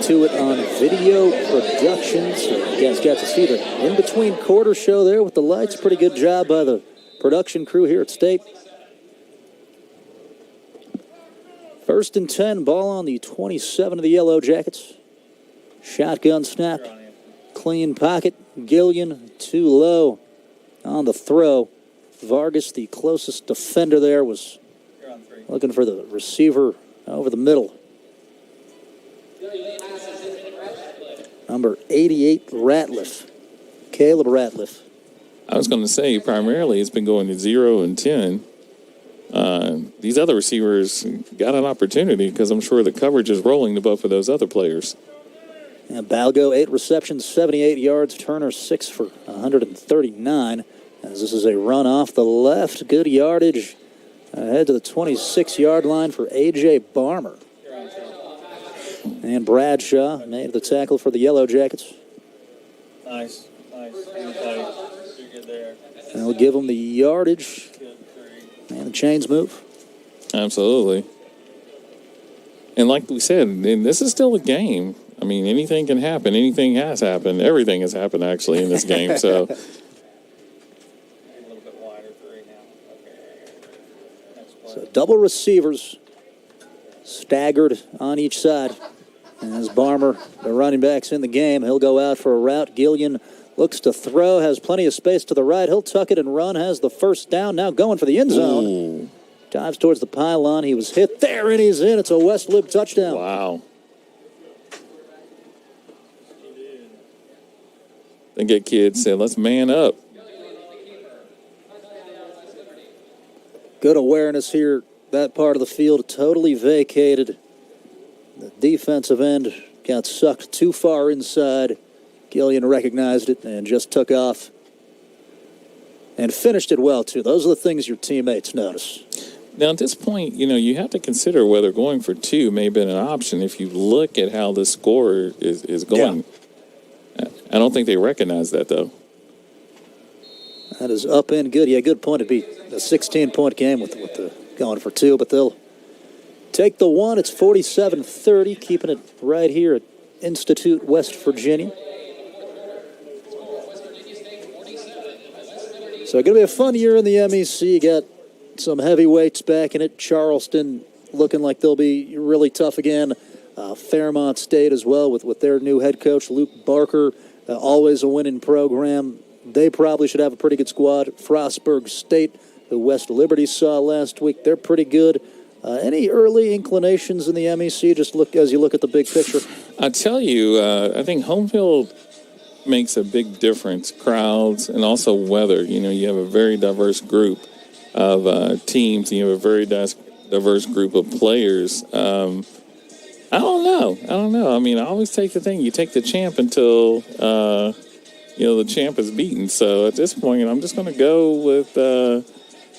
To it on Video Productions. You guys got to see the in-between quarter show there with the lights. Pretty good job by the production crew here at State. 1st and 10, ball on the 27 of the Yellow Jackets. Shotgun snap, clean pocket. Gillian too low on the throw. Vargas, the closest defender there, was looking for the receiver over the middle. Number 88, Ratliff. Caleb Ratliff. I was going to say, primarily, it's been going to 0 and 10. These other receivers got an opportunity because I'm sure the coverage is rolling to both of those other players. And Balgo, 8 receptions, 78 yards. Turner, 6 for 139. As this is a run off the left. Good yardage ahead to the 26-yard line for A.J. Barmer. And Bradshaw made the tackle for the Yellow Jackets. Nice. You're tight. You're good there. And they'll give them the yardage. And the chains move. Absolutely. And like we said, and this is still a game. I mean, anything can happen. Anything has happened. Everything has happened, actually, in this game. So, A little bit wider 3 now. Okay. Next play. So double receivers staggered on each side. As Barmer, the running back's in the game, he'll go out for a route. Gillian looks to throw, has plenty of space to the right. He'll tuck it and run, has the first down. Now going for the end zone. ooh, Dives towards the pylon. He was hit there, and he's in. It's a West Lib touchdown. wow. Then get kids said, let's man up. Good awareness here. That part of the field totally vacated. The defensive end got sucked too far inside. Gillian recognized it and just took off. And finished it well, too. Those are the things your teammates notice. Now, at this point, you have to consider whether going for 2 may have been an option if you look at how the score is going. Yeah. I don't think they recognize that, though. That is up and good. Yeah, good point. It'd be a 16-point game with the going for 2, but they'll take the 1. It's 47-30, keeping it right here at Institute, West Virginia. So going to be a fun year in the MEC. You got some heavyweights back in it. Charleston looking like they'll be really tough again. Fairmont State as well with their new head coach, Luke Barker. Always a winning program. They probably should have a pretty good squad. Frostburg State, who West Liberty saw last week, they're pretty good. Any early inclinations in the MEC, just as you look at the big picture? I tell you, I think home field makes a big difference. Crowds and also weather. You know, you have a very diverse group of teams. You have a very diverse group of players. I don't know. I mean, I always take the thing. You take the champ until, the champ is beaten. So at this point, I'm just going to go with the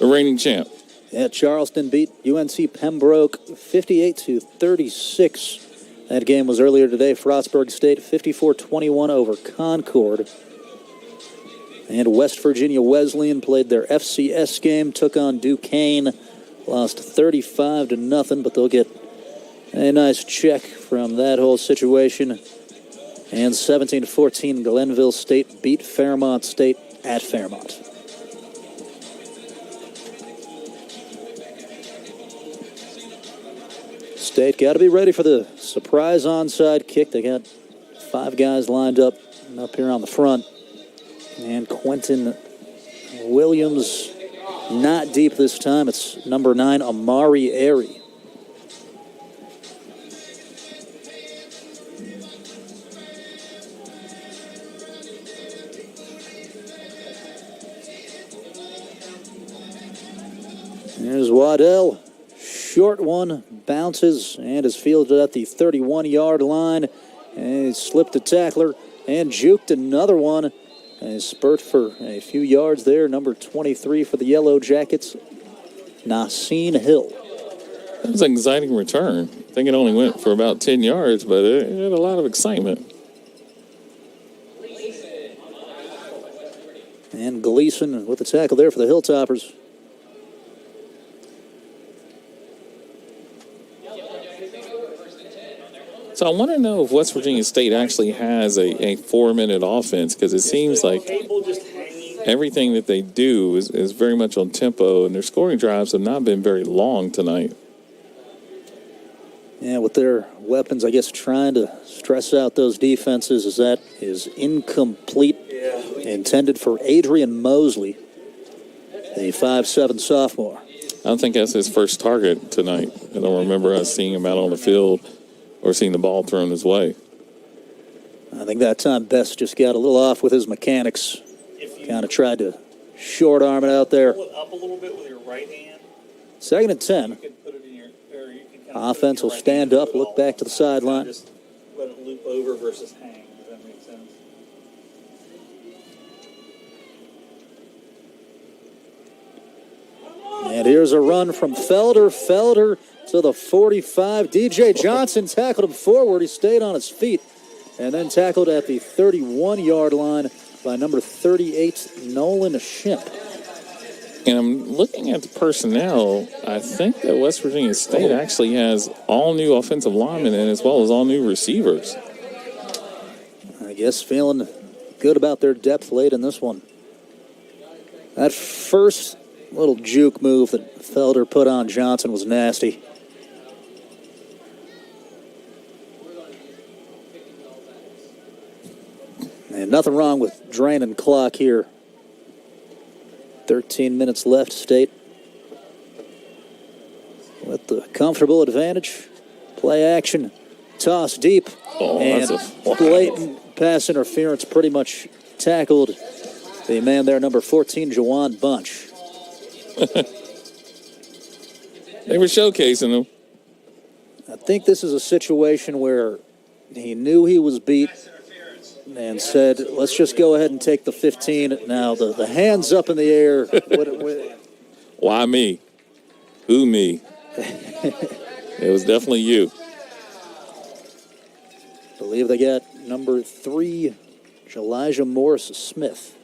reigning champ. Yeah, Charleston beat UNC Pembroke 58-36. That game was earlier today. Frostburg State 54-21 over Concord. And West Virginia Wesleyan played their FCS game, took on Duquesne, lost 35-0, but they'll get a nice check from that whole situation. And 17-14, Glenville State beat Fairmont State at Fairmont. State got to be ready for the surprise onside kick. They got 5 guys lined up here on the front. And Quentin Williams not deep this time. It's number 9, Amari Airy. There's Waddell. Short one, bounces, and is fielded at the 31-yard line. And he slipped a tackler and juked another one. And a spurt for a few yards there. Number 23 for the Yellow Jackets, Naseen Hill. That was an exciting return. I think it only went for about 10 yards, but it had a lot of excitement. And Gleason with the tackle there for the Hilltoppers. So I want to know if West Virginia State actually has a 4-minute offense, because it seems like everything that they do is very much on tempo, and their scoring drives have not been very long tonight. Yeah, with their weapons, I guess trying to stress out those defenses is incomplete. Intended for Adrian Mosley, the 5'7" sophomore. I don't think that's his first target tonight. I don't remember us seeing him out on the field or seeing the ball thrown his way. I think that time Best just got a little off with his mechanics. Kind of tried to short arm it out there. Pull it up a little bit with your right hand. 2nd and 10. You can put it in your, or you can kind Offense will stand up, look back to the sideline. Just let it loop over versus hang. Does that make sense? And here's a run from Felder. Felder to the 45. DJ Johnson tackled him forward. He stayed on his feet and then tackled at the 31-yard line by number 38, Nolan Shimp. And I'm looking at the personnel. I think that West Virginia State actually has all new offensive linemen and as well as all new receivers. I guess feeling good about their depth late in this one. That first little juke move that Felder put on Johnson was nasty. And nothing wrong with draining clock here. 13 minutes left, State with the comfortable advantage. Play action, toss deep, and blatant pass interference pretty much tackled the man there, number 14, Jawan Bunch. They were showcasing him. I think this is a situation where he knew he was beat and said, let's just go ahead and take the 15. Now, the hands up in the air. Why me? Who me? It was definitely you. I believe they got number 3, Elijah Morris Smith.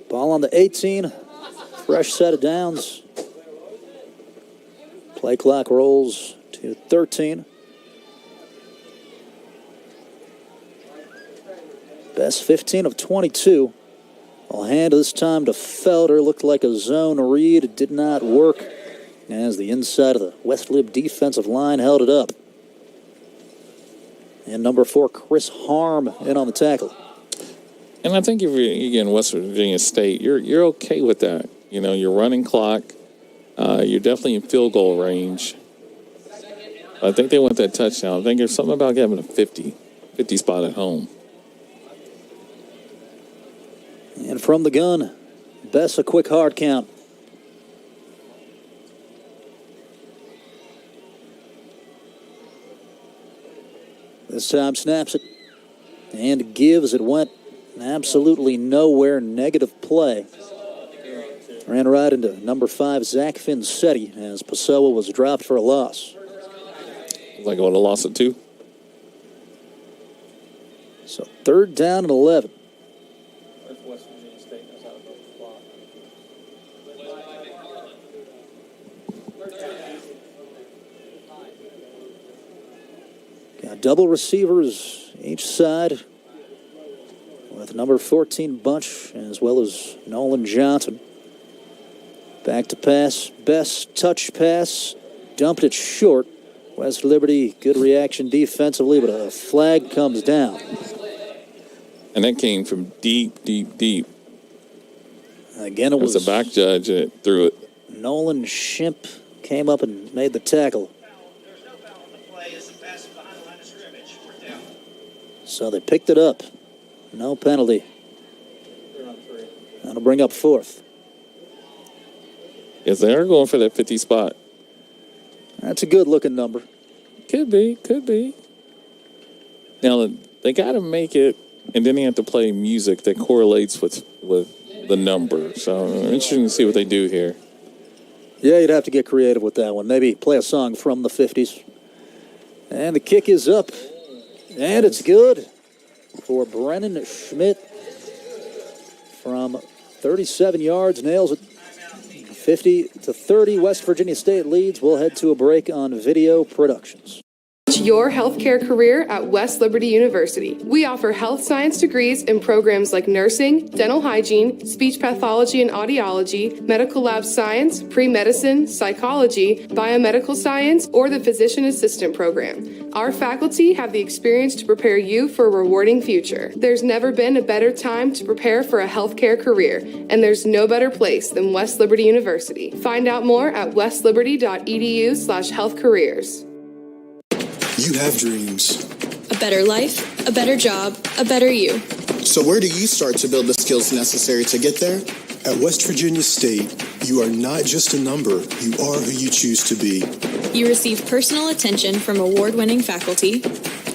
Ball on the 18. Fresh set of downs. Play clock rolls to 13. Best 15 of 22. I'll hand this time to Felder. Looked like a zone read. It did not work as the inside of the West Lib defensive line held it up. And number 4, Chris Harm, in on the tackle. And I think if you're again West Virginia State, you're okay with that. You know, you're running clock. You're definitely in field goal range. I think they want that touchdown. I think there's something about having a 50 spot at home. And from the gun, Bess a quick hard count. This time snaps it and gives. It went absolutely nowhere. Negative play. Ran right into number 5, Zach Finsetti, as Pessoa was dropped for a loss. Like what, a loss of 2? So 3rd down and 11. If West Virginia State knows how to build the clock. Got double receivers each side with number 14 Bunch as well as Nolan Johnson. Back to pass. Best touch pass. Dumped it short. West Liberty, good reaction defensively, but a flag comes down. And that came from deep. Again, it was a back judge that threw it. Nolan Shimp came up and made the tackle. There's no foul on the play as the pass is behind the line of scrimmage. Fourth down. So they picked it up. No penalty. They're on 3. That'll bring up 4th. Yes, they are going for that 50 spot. That's a good-looking number. Could be. Now, they got to make it, and then they have to play music that correlates with the number. So, interesting to see what they do here. Yeah, you'd have to get creative with that one. Maybe play a song from the 50s. And the kick is up. And it's good for Brennan Schmidt from 37 yards. Nails it. 50-30, West Virginia State leads. We'll head to a break on Video Productions. Your healthcare career at West Liberty University. We offer health science degrees in programs like nursing, dental hygiene, speech pathology and audiology, medical lab science, pre-medicine, psychology, biomedical science, or the physician assistant program. Our faculty have the experience to prepare you for a rewarding future. There's never been a better time to prepare for a healthcare career, and there's no better place than West Liberty University. Find out more at westliberty.edu/healthcareers. You have dreams. A better life, a better job, a better you. So where do you start to build the skills necessary to get there? At West Virginia State, you are not just a number, you are who you choose to be. You receive personal attention from award-winning faculty.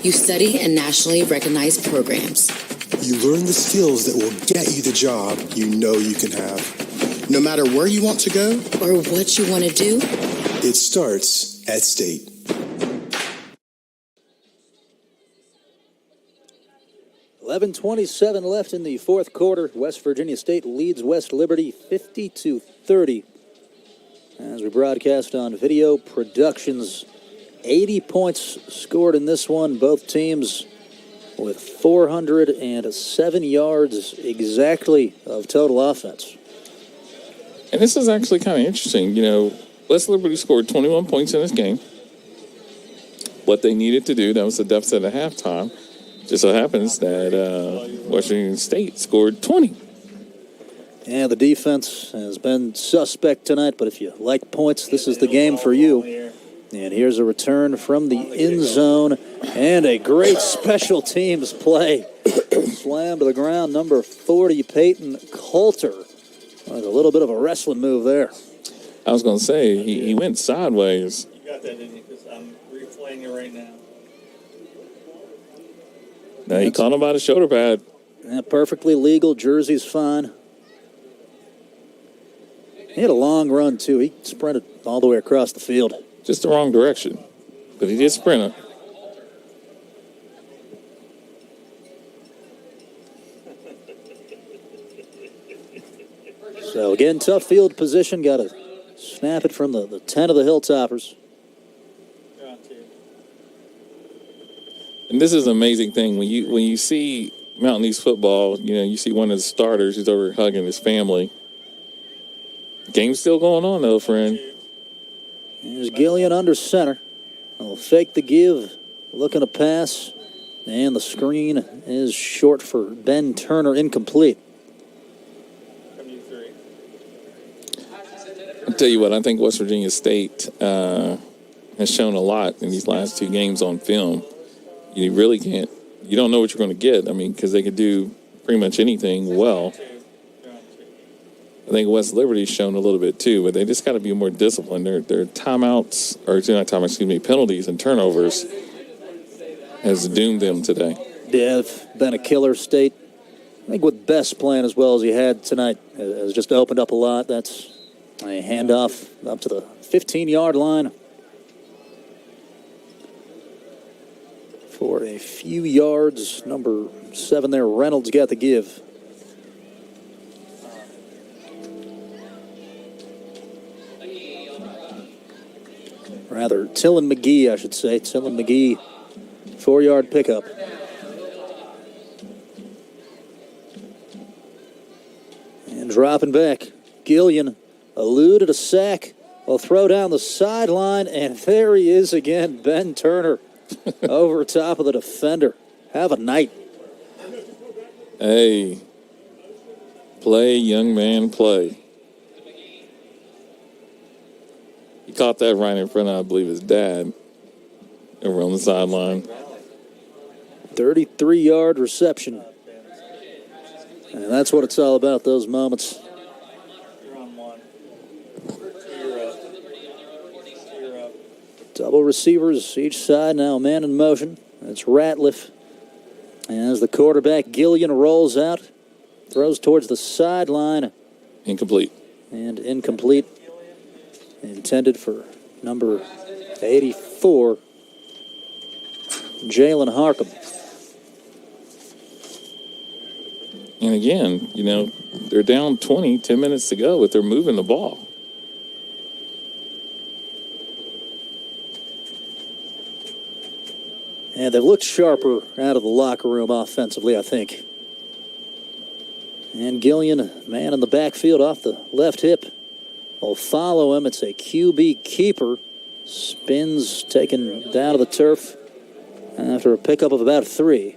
You study in nationally recognized programs. You learn the skills that will get you the job you know you can have. No matter where you want to go, Or what you want to do, It starts at State. .27 left in the 4th quarter. West Virginia State leads West Liberty 50-30. As we broadcast on Video Productions, 80 points scored in this one. Both teams with 407 yards exactly of total offense. And this is actually kind of interesting. You know, West Liberty scored 21 points in this game. What they needed to do, that was the deficit at halftime. Just so happens that West Virginia State scored 20. And the defense has been suspect tonight, but if you like points, this is the game for you. And here's a return from the end zone and a great special teams play. Slam to the ground, number 40, Peyton Coulter. Well, a little bit of a wrestling move there. I was going to say, he went sideways. You got that, didn't you? Because I'm replaying it right now. Now, he caught him by the shoulder pad. Yeah, perfectly legal. Jersey's fine. He had a long run, too. He sprinted all the way across the field. Just the wrong direction. But he did sprint it. So, again, tough field position. Got to snap it from the 10 of the Hilltoppers. And this is an amazing thing. When you see Mountain East football, you see one of the starters. He's over hugging his family. Game's still going on, though, friend. Here's Gillian under center. He'll fake the give, looking to pass, and the screen is short for Ben Turner, incomplete. I'll tell you what, I think West Virginia State has shown a lot in these last two games on film. You really can't, you don't know what you're going to get. I mean, because they could do pretty much anything well. I think West Liberty's shown a little bit too, but they just got to be more disciplined. Their timeouts, or not timeouts, excuse me, penalties and turnovers has doomed them today. Yeah, they've been a killer State. I think with Best playing as well as he had tonight has just opened up a lot. That's a handoff up to the 15-yard line for a few yards. Number 7 there, Reynolds got the give. Rather, Tillin McGee, I should say. Tillin McGee, 4-yard pickup. And dropping back, Gillian eluded a sack. Will throw down the sideline, and there he is again, Ben Turner, over top of the defender. Have a night. Hey, play, young man, play. He caught that right in front of, I believe, his dad over on the sideline. 33-yard reception. And that's what it's all about, those moments. You're on one. You're up. Double receivers each side, now a man in motion. That's Ratliff. As the quarterback, Gillian, rolls out, throws towards the sideline. Incomplete. And incomplete. Intended for number 84, Jalen Harkham. And again, they're down 20, 10 minutes to go, but they're moving the ball. And they've looked sharper out of the locker room offensively, I think. And Gillian, man in the backfield off the left hip, will follow him. It's a QB keeper. Spins, taken down to the turf after a pickup of about 3.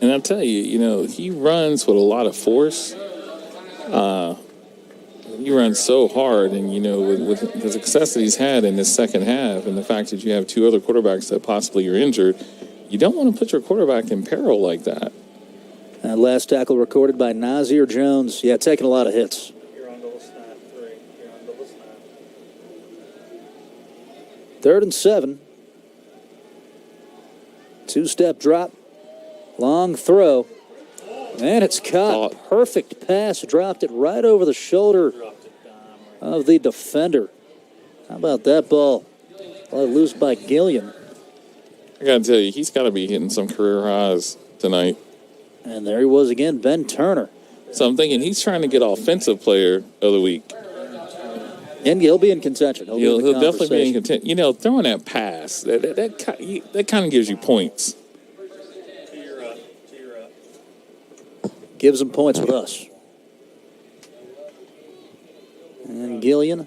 And I'll tell you, he runs with a lot of force. He runs so hard, and, with the success that he's had in this second half and the fact that you have 2 other quarterbacks that possibly are injured, you don't want to put your quarterback in peril like that. That last tackle recorded by Nazir Jones. Yeah, taking a lot of hits. You're on double snap. 3. You're on double snap. 3rd and 7. 2-step drop. Long throw. And it's caught. Perfect pass. Dropped it right over the shoulder of the defender. How about that ball? Let loose by Gillian. I got to tell you, he's got to be hitting some career highs tonight. And there he was again, Ben Turner. So I'm thinking he's trying to get offensive player of the week. And he'll be in contention. He'll definitely be in contention. Throwing that pass, that kind of gives you points. Gives him points with us. And Gillian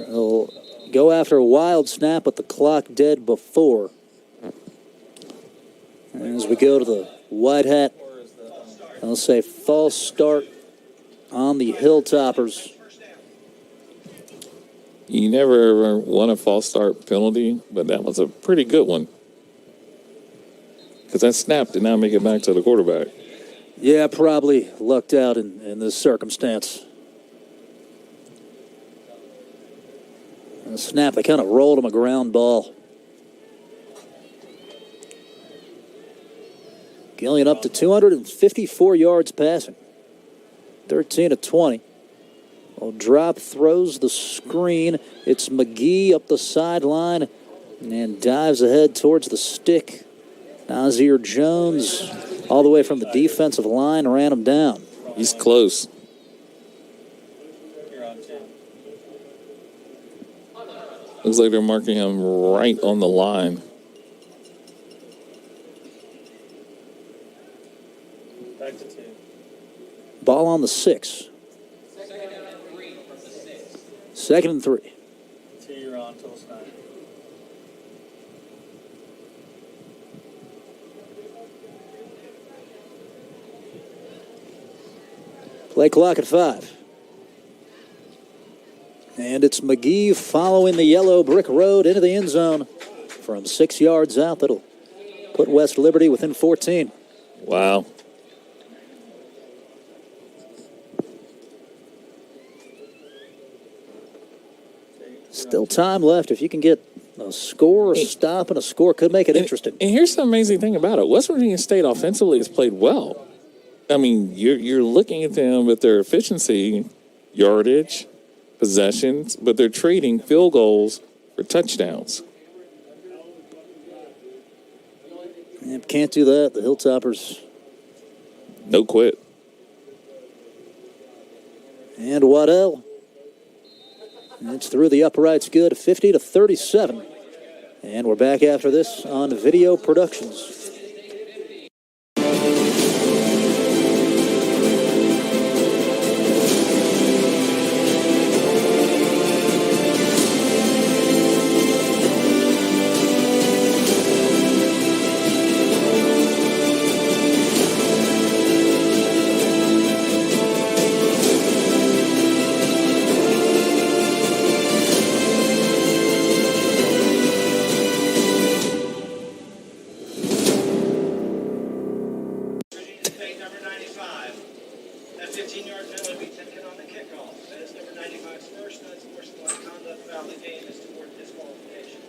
will go after a wild snap with the clock dead before. As we go to the white hat, I'll say false start on the Hilltoppers. You never ever won a false start penalty, but that was a pretty good one. Because that snap did not make it back to the quarterback. Yeah, probably lucked out in this circumstance. And the snap, they kind of rolled him a ground ball. Gillian up to 254 yards passing. 13 of 20. Well, drop, throws the screen. It's McGee up the sideline and dives ahead towards the stick. Nazir Jones, all the way from the defensive line, ran him down. He's close. Looks like they're marking him right on the line. Back to 2. Ball on the 6. Second and 3. 2, you're on till it's 9. Play clock at 5. And it's McGee following the yellow brick road into the end zone from 6 yards out. That'll put West Liberty within 14. Wow. Still time left. If you can get a score, a stop, and a score, could make it interesting. And here's the amazing thing about it. West Virginia State offensively has played well. I mean, you're looking at them with their efficiency, yardage, possessions, but they're trading field goals for touchdowns. And can't do that. The Hilltoppers. No quit. And Waddell. It's through the uprights good, 50-37. And we're back after this on Video Productions. State number 95. That 15-yard penalty will be taken on the kickoff. That is number 95's first unsportsmanlike conduct foul. The game is toward disqualification.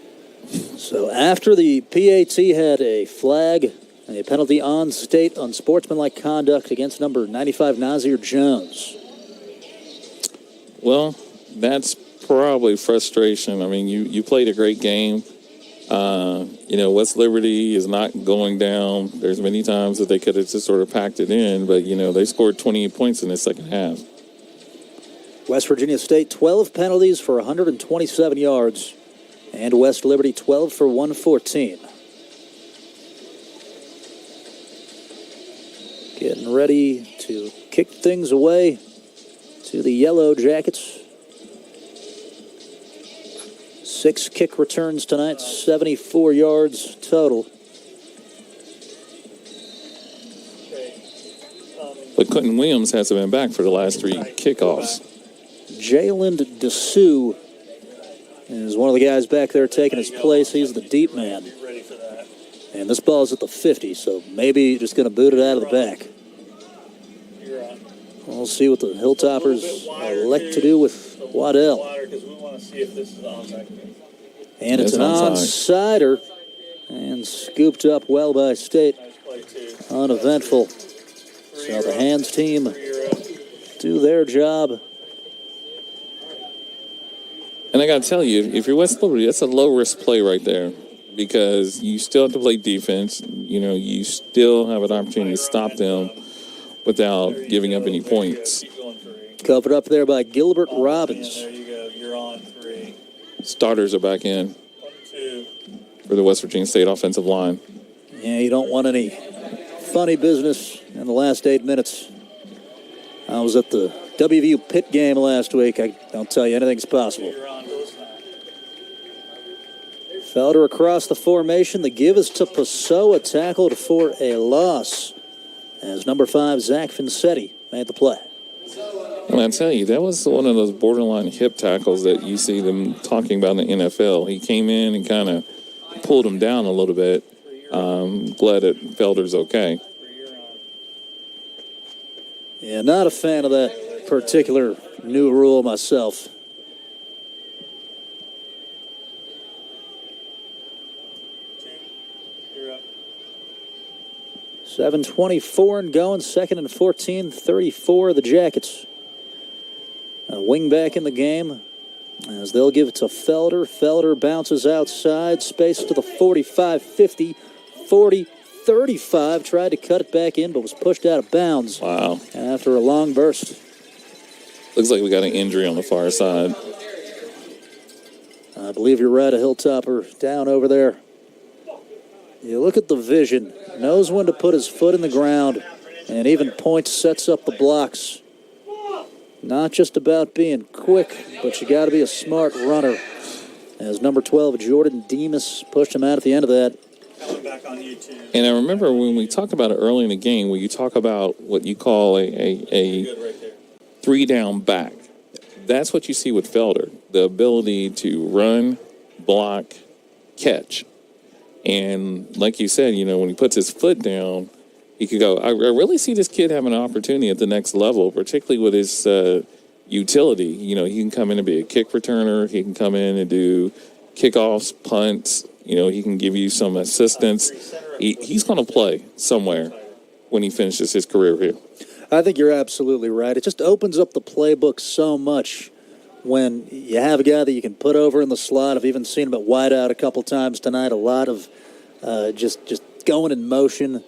So after the PAT had a flag, a penalty on state unsportsmanlike conduct against number 95 Nazir Jones. Well, that's probably frustration. I mean, you played a great game. West Liberty is not going down. There's many times that they could have just sort of packed it in, but, they scored 28 points in the second half. West Virginia State, 12 penalties for 127 yards. And West Liberty, 12 for 114. Getting ready to kick things away to the Yellow Jackets. 6 kick returns tonight, 74 yards total. But Quentin Williams hasn't been back for the last 3 kickoffs. Jalen DeSue is one of the guys back there taking his place. He's the deep man. And this ball's at the 50, so maybe just going to boot it out of the back. We'll see what the Hilltoppers elect to do with Waddell. And it's an onside-er. And scooped up well by State. Uneventful. So the hands team do their job. And I got to tell you, if you're West Liberty, that's a low-risk play right there because you still have to play defense. You still have an opportunity to stop them without giving up any points. Covered up there by Gilbert Robbins. There you go. You're on 3. Starters are back in 1, 2. for the West Virginia State offensive line. Yeah, you don't want any funny business in the last 8 minutes. I was at the WVU Pitt game last week. I'll tell you, anything's possible. Felder across the formation. The give is to Pessoa, tackled for a loss as number 5, Zach Vincetti, made the play. And I tell you, that was one of those borderline hip tackles that you see them talking about in the NFL. He came in and kind of pulled him down a little bit. Glad that Felder's okay. Yeah, not a fan of that particular new rule myself. You're up. 7:24 and going, 2nd and 14, 34 the Jackets. A wing back in the game as they'll give it to Felder. Felder bounces outside, space to the 45, 50, 40, 35. Tried to cut it back in, but was pushed out of bounds. Wow. After a long burst. Looks like we got an injury on the far side. I believe you're right, a Hilltopper down over there. You look at the vision. Knows when to put his foot in the ground. And even points sets up the blocks. Not just about being quick, but you got to be a smart runner. As number 12, Jordan Demas, pushed him out at the end of that. Coming back on YouTube. And I remember when we talk about it early in the game, when you talk about what you call a Good right there. 3-down back, that's what you see with Felder, the ability to run, block, catch. And like you said, you know, when he puts his foot down, he could go. I really see this kid having an opportunity at the next level, particularly with his utility. You know, he can come in and be a kick returner. He can come in and do kickoffs, punts. You know, he can give you some assistance. He's going to play somewhere when he finishes his career here. I think you're absolutely right. It just opens up the playbook so much when you have a guy that you can put over in the slot. I've even seen him at wideout a couple times tonight. A lot of just going in motion.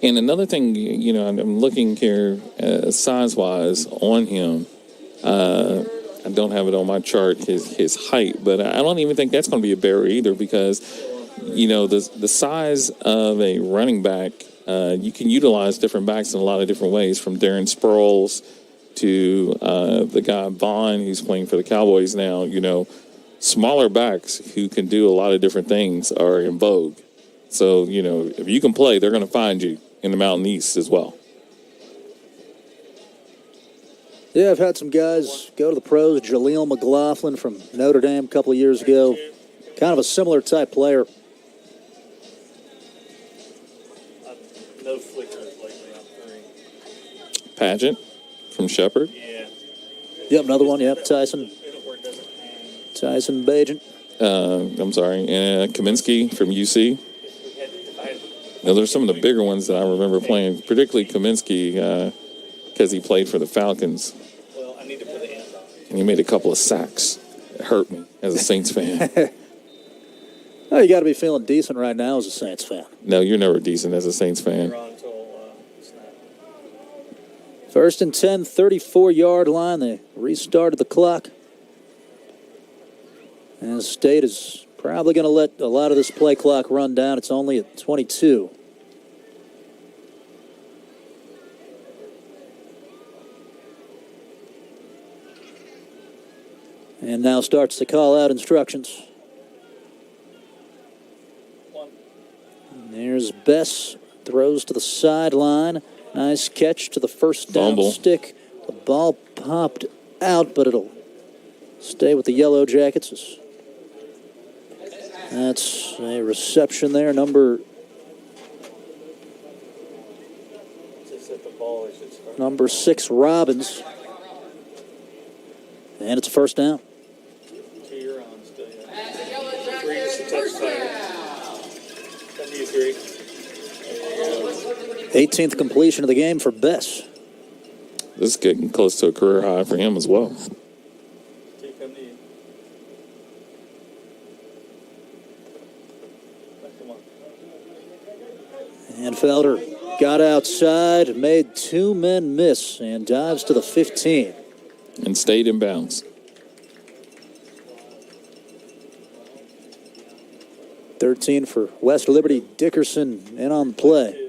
And another thing, you know, I'm looking here size-wise on him. I don't have it on my chart, his height, but I don't even think that's going to be a barrier either because, you know, the size of a running back, you can utilize different backs in a lot of different ways, from Darren Sproles to the guy Vaughn, who's playing for the Cowboys now. You know, smaller backs who can do a lot of different things are in vogue. So, you know, if you can play, they're going to find you in the Mountain East as well. Yeah, I've had some guys go to the pros. Jaleel McLaughlin from Notre Dame a couple of years ago. Kind of a similar type player. No flickers lately on 3. Pageant from Shepherd. Yeah. Yep, another one. Yep, Tyson Bagent. I'm sorry, Kaminsky from UC. Now, there's some of the bigger ones that I remember playing, particularly Kaminsky, because he played for the Falcons. Well, I need to put the hands on. And he made a couple of sacks. It hurt me as a Saints fan. Oh, you got to be feeling decent right now as a Saints fan. No, you're never decent as a Saints fan. We're on until snap. First and 10, 34-yard line. They restarted the clock. And the State is probably going to let a lot of this play clock run down. It's only at 22. And now starts to call out instructions. And there's Bess, throws to the sideline. Nice catch to the first down Fumble. stick. The ball popped out, but it'll stay with the Yellow Jackets. That's a reception there. Number 6, Robbins. And it's a first down. 2 you're on still, yeah. 3 is the touchdown. 73. 18th completion of the game for Bess. This is getting close to a career high for him as well. 2 come to you. Come on. And Felder got outside, made 2 men miss, and dives to the 15. And stayed in bounds. 13 for West Liberty. Dickerson in on the play.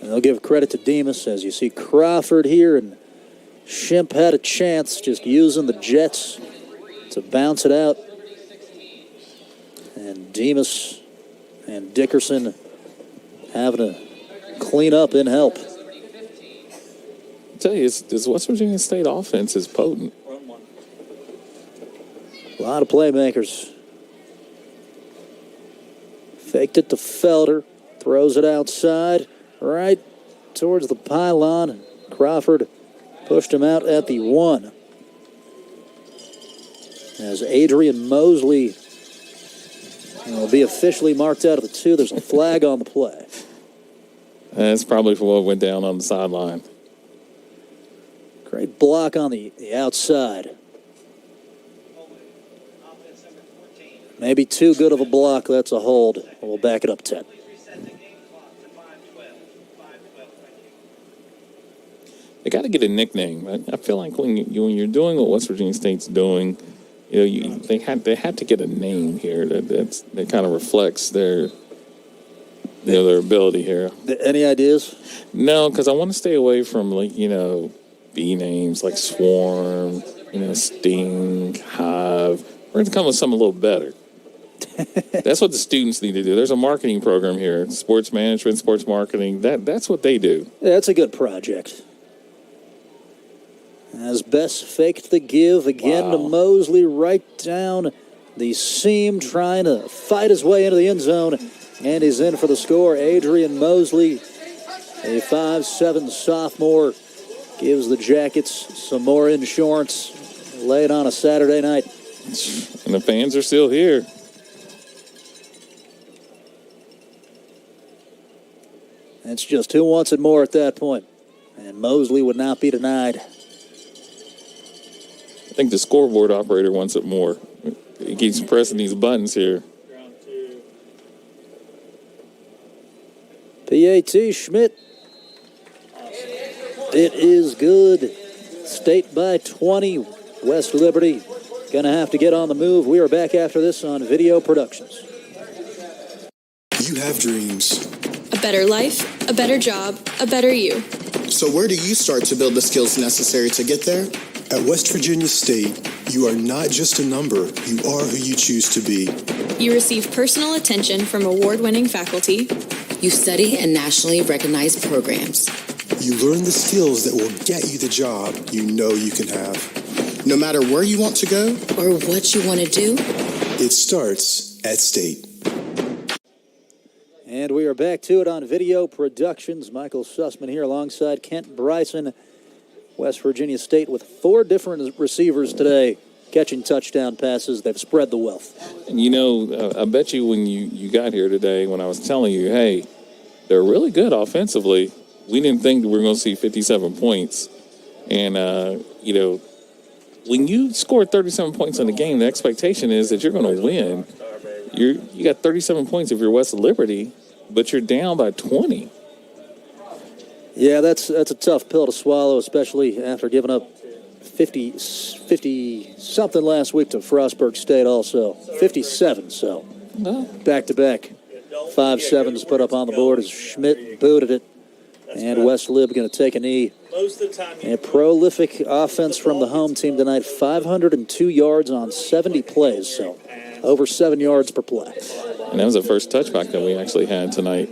And they'll give credit to Demas as you see Crawford here, and Shimp had a chance just using the Jets to bounce it out. And Demas and Dickerson having to clean up and help. I tell you, this West Virginia State offense is potent. Run one. A lot of playmakers. Faked it to Felder. Throws it outside. Right towards the pylon. Crawford pushed him out at the 1. As Adrian Mosley will be officially marked out of the 2. There's a flag on the play. That's probably for what went down on the sideline. Great block on the outside. Maybe too good of a block. That's a hold. We'll back it up 10. They got to get a nickname. I feel like when you're doing what West Virginia State's doing, they had to get a name here that kind of reflects their their ability here. Any ideas? No, because I want to stay away from B names like Swarm, Sting, Hive. We're going to come with something a little better. That's what the students need to do. There's a marketing program here, sports management, sports marketing. That's what they do. Yeah, that's a good project. As Bess faked the give again to Mosley right down the seam, trying to fight his way into the end zone. And he's in for the score. Adrian Mosley, a 5'7" sophomore, gives the Jackets some more insurance late on a Saturday night. And the fans are still here. It's just who wants it more at that point. And Mosley would not be denied. I think the scoreboard operator wants it more. He keeps pressing these buttons here. PAT Schmidt. It is good. State by 20. West Liberty going to have to get on the move. We are back after this on Video Productions. You have dreams. A better life, a better job, a better you. So where do you start to build the skills necessary to get there? At West Virginia State, you are not just a number, you are who you choose to be. You receive personal attention from award-winning faculty. You study in nationally recognized programs. You learn the skills that will get you the job you know you can have. No matter where you want to go or what you want to do, it starts at State. And we are back to it on Video Productions. Michael Sussman here alongside Kent Bryson. West Virginia State with 4 different receivers today catching touchdown passes. They've spread the wealth. And I bet you when you got here today, when I was telling you, hey, they're really good offensively, we didn't think we were going to see 57 points. And, when you score 37 points in the game, the expectation is that you're going to win. You got 37 points if you're West Liberty, but you're down by 20. Yeah, that's a tough pill to swallow, especially after giving up 50-something last week to Frostburg State also. 57, so back-to-back 5-7s put up on the board as Schmidt booted it. And West Lib going to take a knee. A prolific offense from the home team tonight, 502 yards on 70 plays, so over 7 yards per play. And that was the first touchback that we actually had tonight.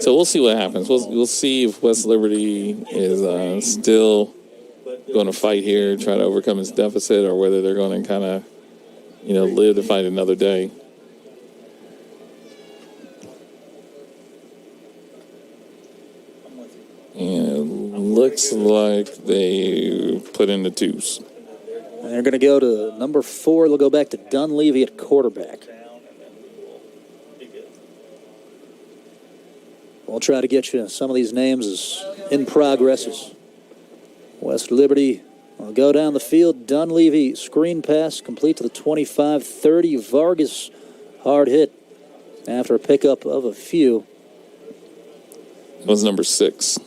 So we'll see what happens. We'll see if West Liberty is still going to fight here, try to overcome its deficit, or whether they're going to kind of, live to fight another day. And looks like they put in the 2s. And they're going to go to number 4. They'll go back to Dunleavy at quarterback. We'll try to get you some of these names as in progress as West Liberty will go down the field. Dunleavy screen pass complete to the 25-30. Vargas hard hit after a pickup of a few. That was number 6.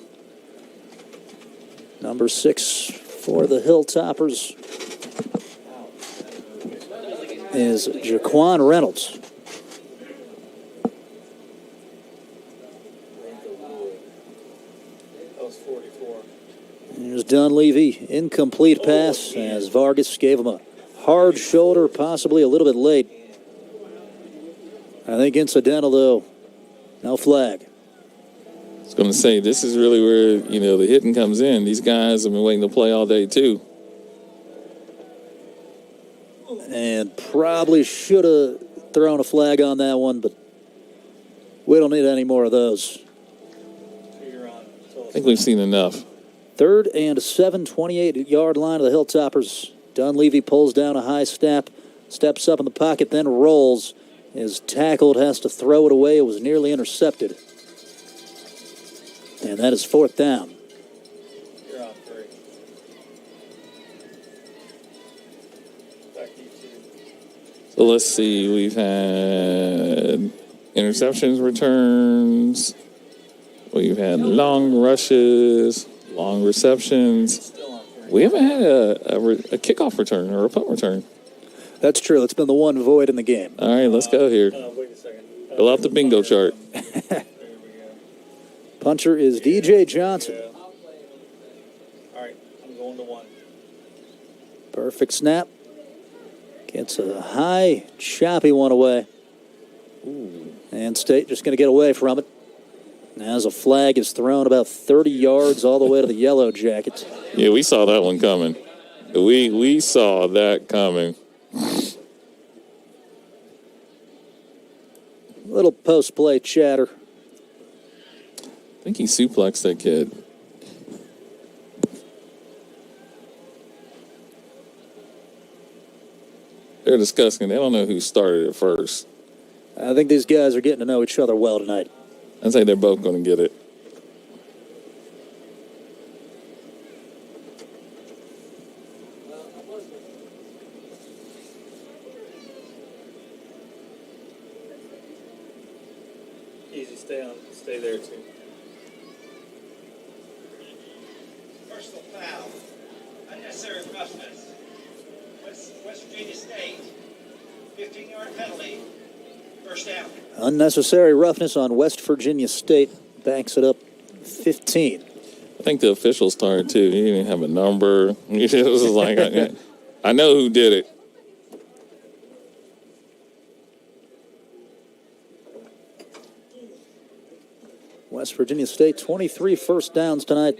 Number 6 for the Hilltoppers is Jaquan Reynolds. Here's Dunleavy, incomplete pass as Vargas gave him a hard shoulder, possibly a little bit late. I think incidental, though. No flag. I was going to say, this is really where, the hitting comes in. These guys have been waiting to play all day, too. And probably should have thrown a flag on that one, but we don't need any more of those. I think we've seen enough. 3rd and 7, 28-yard line of the Hilltoppers. Dunleavy pulls down a high step, steps up in the pocket, then rolls. Is tackled, has to throw it away. It was nearly intercepted. And that is 4th down. You're on 3. Back to you 2. So let's see. We've had interceptions, returns. We've had long rushes, long receptions. We haven't had a kickoff return or a punt return. That's true. It's been the one void in the game. All right, let's go here. Wait a second. Fill out the bingo chart. Puncher is DJ Johnson. All right, I'm going to 1. Perfect snap. Gets a high, choppy one away. And State just going to get away from it. As a flag is thrown about 30 yards all the way to the Yellow Jackets. Yeah, we saw that one coming. We saw that coming. Little post-play chatter. I think he suplexed that kid. They're discussing. They don't know who started it first. I think these guys are getting to know each other well tonight. I think they're both going to get it. Easy, stay there too. Personal foul. Unnecessary roughness. West Virginia State. 15-yard penalty. First down. Unnecessary roughness on West Virginia State. Backs it up 15. I think the officials started too. He didn't have a number. It was like, I know who did it. West Virginia State, 23 first downs tonight.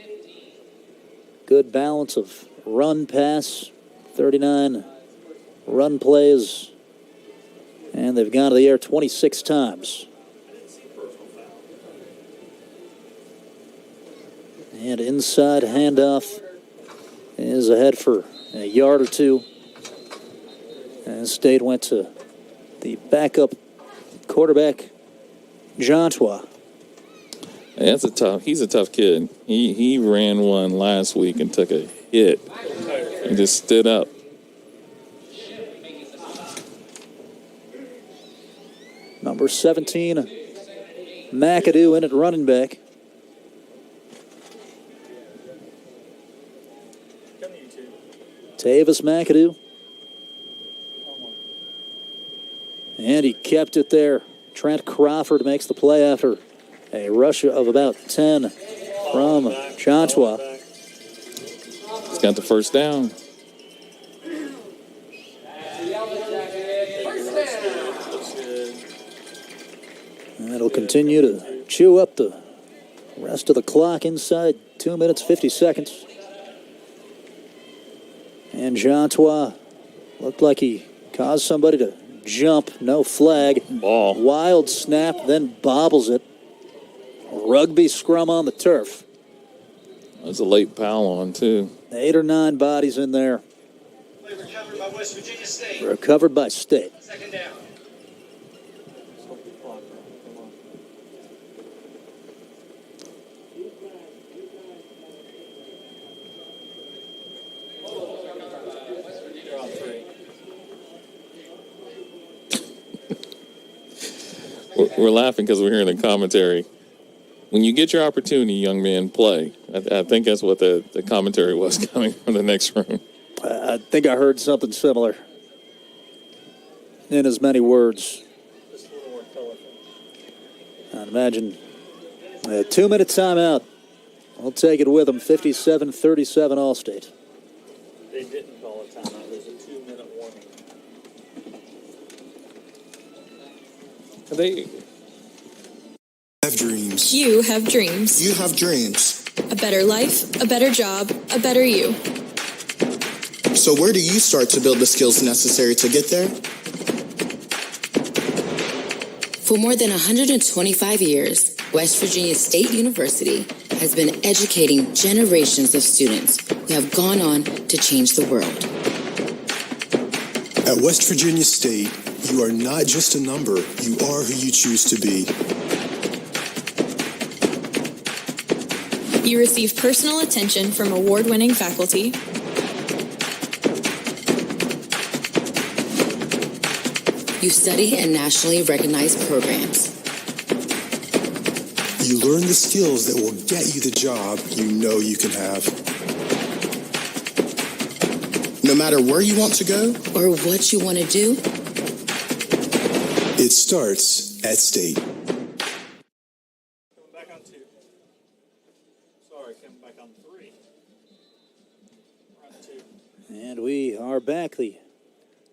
Good balance of run, pass, 39 run plays. And they've gone to the air 26 times. And inside handoff is ahead for a yard or two. And State went to the backup quarterback, Jontois. Yeah, he's a tough kid. He ran one last week and took a hit and just stood up. Number 17, McAdoo in at running back. Tavis McAdoo. And he kept it there. Trent Crawford makes the play after a rush of about 10 from Jontois. He's got the first down. And it'll continue to chew up the rest of the clock inside 2 minutes, 50 seconds. And Jontois looked like he caused somebody to jump. No flag. Ball. Wild snap, then bobbles it. Rugby scrum on the turf. There's a late foul on, too. 8 or 9 bodies in there. Play recovered by West Virginia State. Recovered by State. Second down. We're laughing because we're hearing the commentary. When you get your opportunity, young man, play. I think that's what the commentary was coming from the next room. I think I heard something similar. In as many words. I'd imagine a 2-minute timeout. I'll take it with them. 57-37 Allstate. They didn't call a timeout. There's a 2-minute warning. They Have dreams. You have dreams. You have dreams. A better life, a better job, a better you. So where do you start to build the skills necessary to get there? For more than 125 years, West Virginia State University has been educating generations of students who have gone on to change the world. At West Virginia State, you are not just a number, you are who you choose to be. You receive personal attention from award-winning faculty. You study in nationally recognized programs. You learn the skills that will get you the job you know you can have. No matter where you want to go, or what you want to do, it starts at State. Coming back on 2. Sorry, coming back on 3. We're on 2. And we are back. The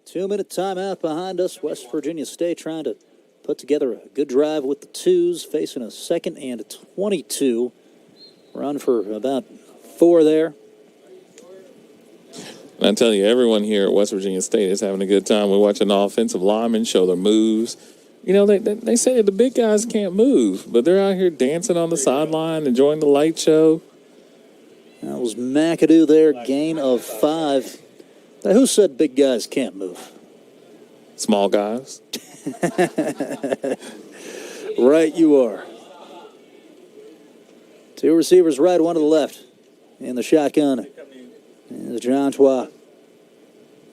2-minute timeout behind us. West Virginia State trying to put together a good drive with the twos, facing a 2nd and 22. Run for about 4 there. And I tell you, everyone here at West Virginia State is having a good time. We're watching the offensive linemen show their moves. You know, they say the big guys can't move, but they're out here dancing on the sideline, enjoying the light show. That was McAdoo there, gain of 5. Now, who said big guys can't move? Small guys. Right you are. 2 receivers right, 1 to the left. In the shotgun is Jontois.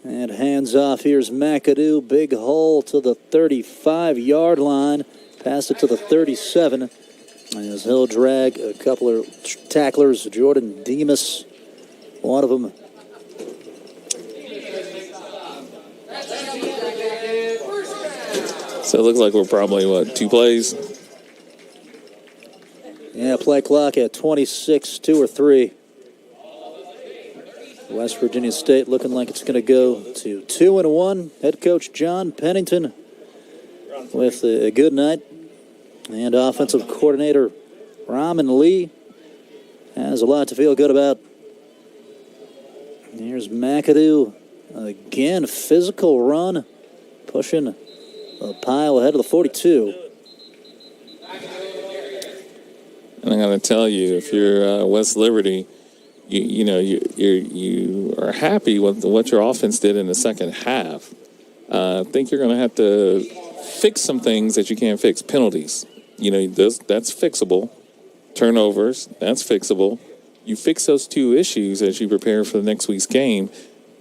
And hands off. Here's McAdoo. Big hole to the 35-yard line. Pass it to the 37. As he'll drag a couple of tacklers. Jordan Demas, one of them. So it looks like we're probably, 2 plays? Yeah, play clock at 26, 2 or 3. West Virginia State looking like it's going to go to 2-1. Head coach John Pennington with a good night. And offensive coordinator Raman Lee has a lot to feel good about. Here's McAdoo. Again, physical run. Pushing a pile ahead of the 42. And I'm going to tell you, if you're West Liberty, you are happy with what your offense did in the second half. I think you're going to have to fix some things that you can't fix. Penalties, that's fixable. Turnovers, that's fixable. You fix those 2 issues as you prepare for the next week's game.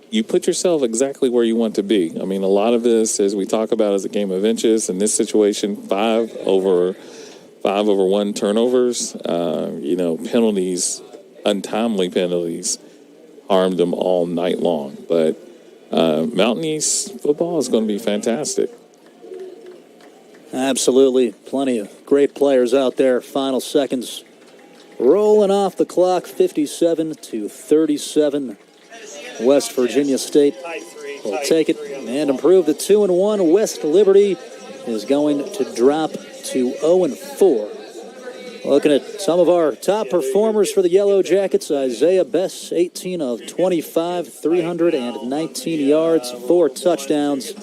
You put yourself exactly where you want to be. I mean, a lot of this, as we talk about, is a game of inches. In this situation, 5 over 1 turnovers. Penalties. Untimely penalties harmed them all night long. But Mountain East football is going to be fantastic. Absolutely. Plenty of great players out there. Final seconds rolling off the clock, 57-37. West Virginia State will take it and improve to 2-1. West Liberty is going to drop to 0-4. Looking at some of our top performers for the Yellow Jackets, Isaiah Bess, 18 of 25, 319 yards, 4 touchdowns.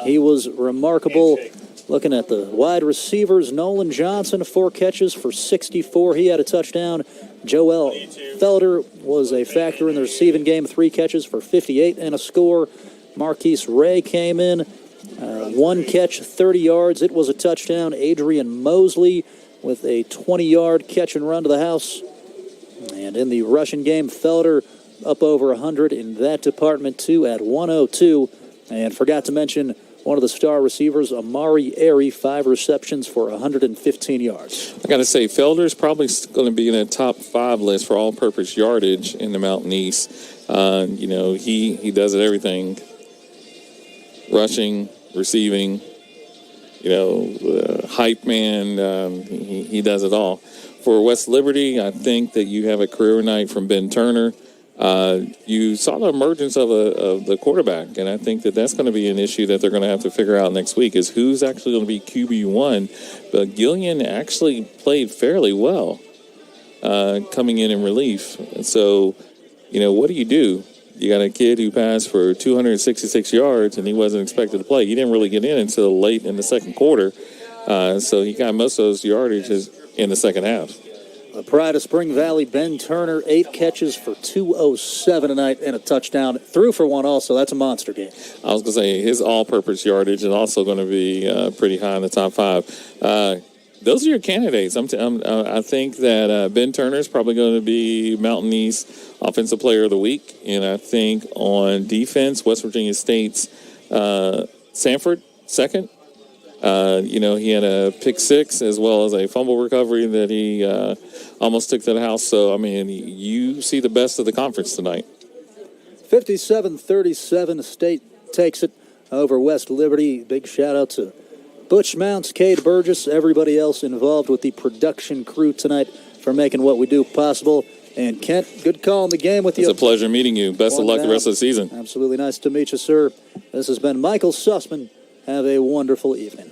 He was remarkable. Looking at the wide receivers, Nolan Johnson, 4 catches for 64. He had a touchdown. Joel Felder was a factor in the receiving game, 3 catches for 58 and a score. Marquise Ray came in, 1 catch, 30 yards. It was a touchdown. Adrian Mosley with a 20-yard catch and run to the house. And in the rushing game, Felder up over 100 in that department, too, at 102. And forgot to mention one of the star receivers, Amari Airy, 5 receptions for 115 yards. I got to say, Felder's probably going to be in a top 5 list for all-purpose yardage in the Mountain East. He does it everything. Rushing, receiving, hype man, he does it all. For West Liberty, I think that you have a career night from Ben Turner. You saw the emergence of the quarterback, and I think that's going to be an issue that they're going to have to figure out next week is who's actually going to be QB1. But Gillian actually played fairly well coming in relief. And so, what do? You got a kid who passed for 266 yards, and he wasn't expected to play. He didn't really get in until late in the second quarter. So he got most of those yardages in the second half. The pride of Spring Valley, Ben Turner, 8 catches for 207 tonight and a touchdown. Threw for 1 also. That's a monster game. I was going to say his all-purpose yardage is also going to be pretty high in the top 5. Those are your candidates. I think that Ben Turner is probably going to be Mountain East Offensive Player of the Week. And I think on defense, West Virginia State's Sanford, second. He had a pick 6 as well as a fumble recovery that he almost took to the house. So, you see the best of the conference tonight. 57-37, State takes it over West Liberty. Big shout out to Butch Mounts, Cade Burgess, everybody else involved with the production crew tonight for making what we do possible. And Kent, good call in the game with you. It's a pleasure meeting you. Best of luck the rest of the season. Absolutely nice to meet you, sir. This has been Michael Sussman. Have a wonderful evening.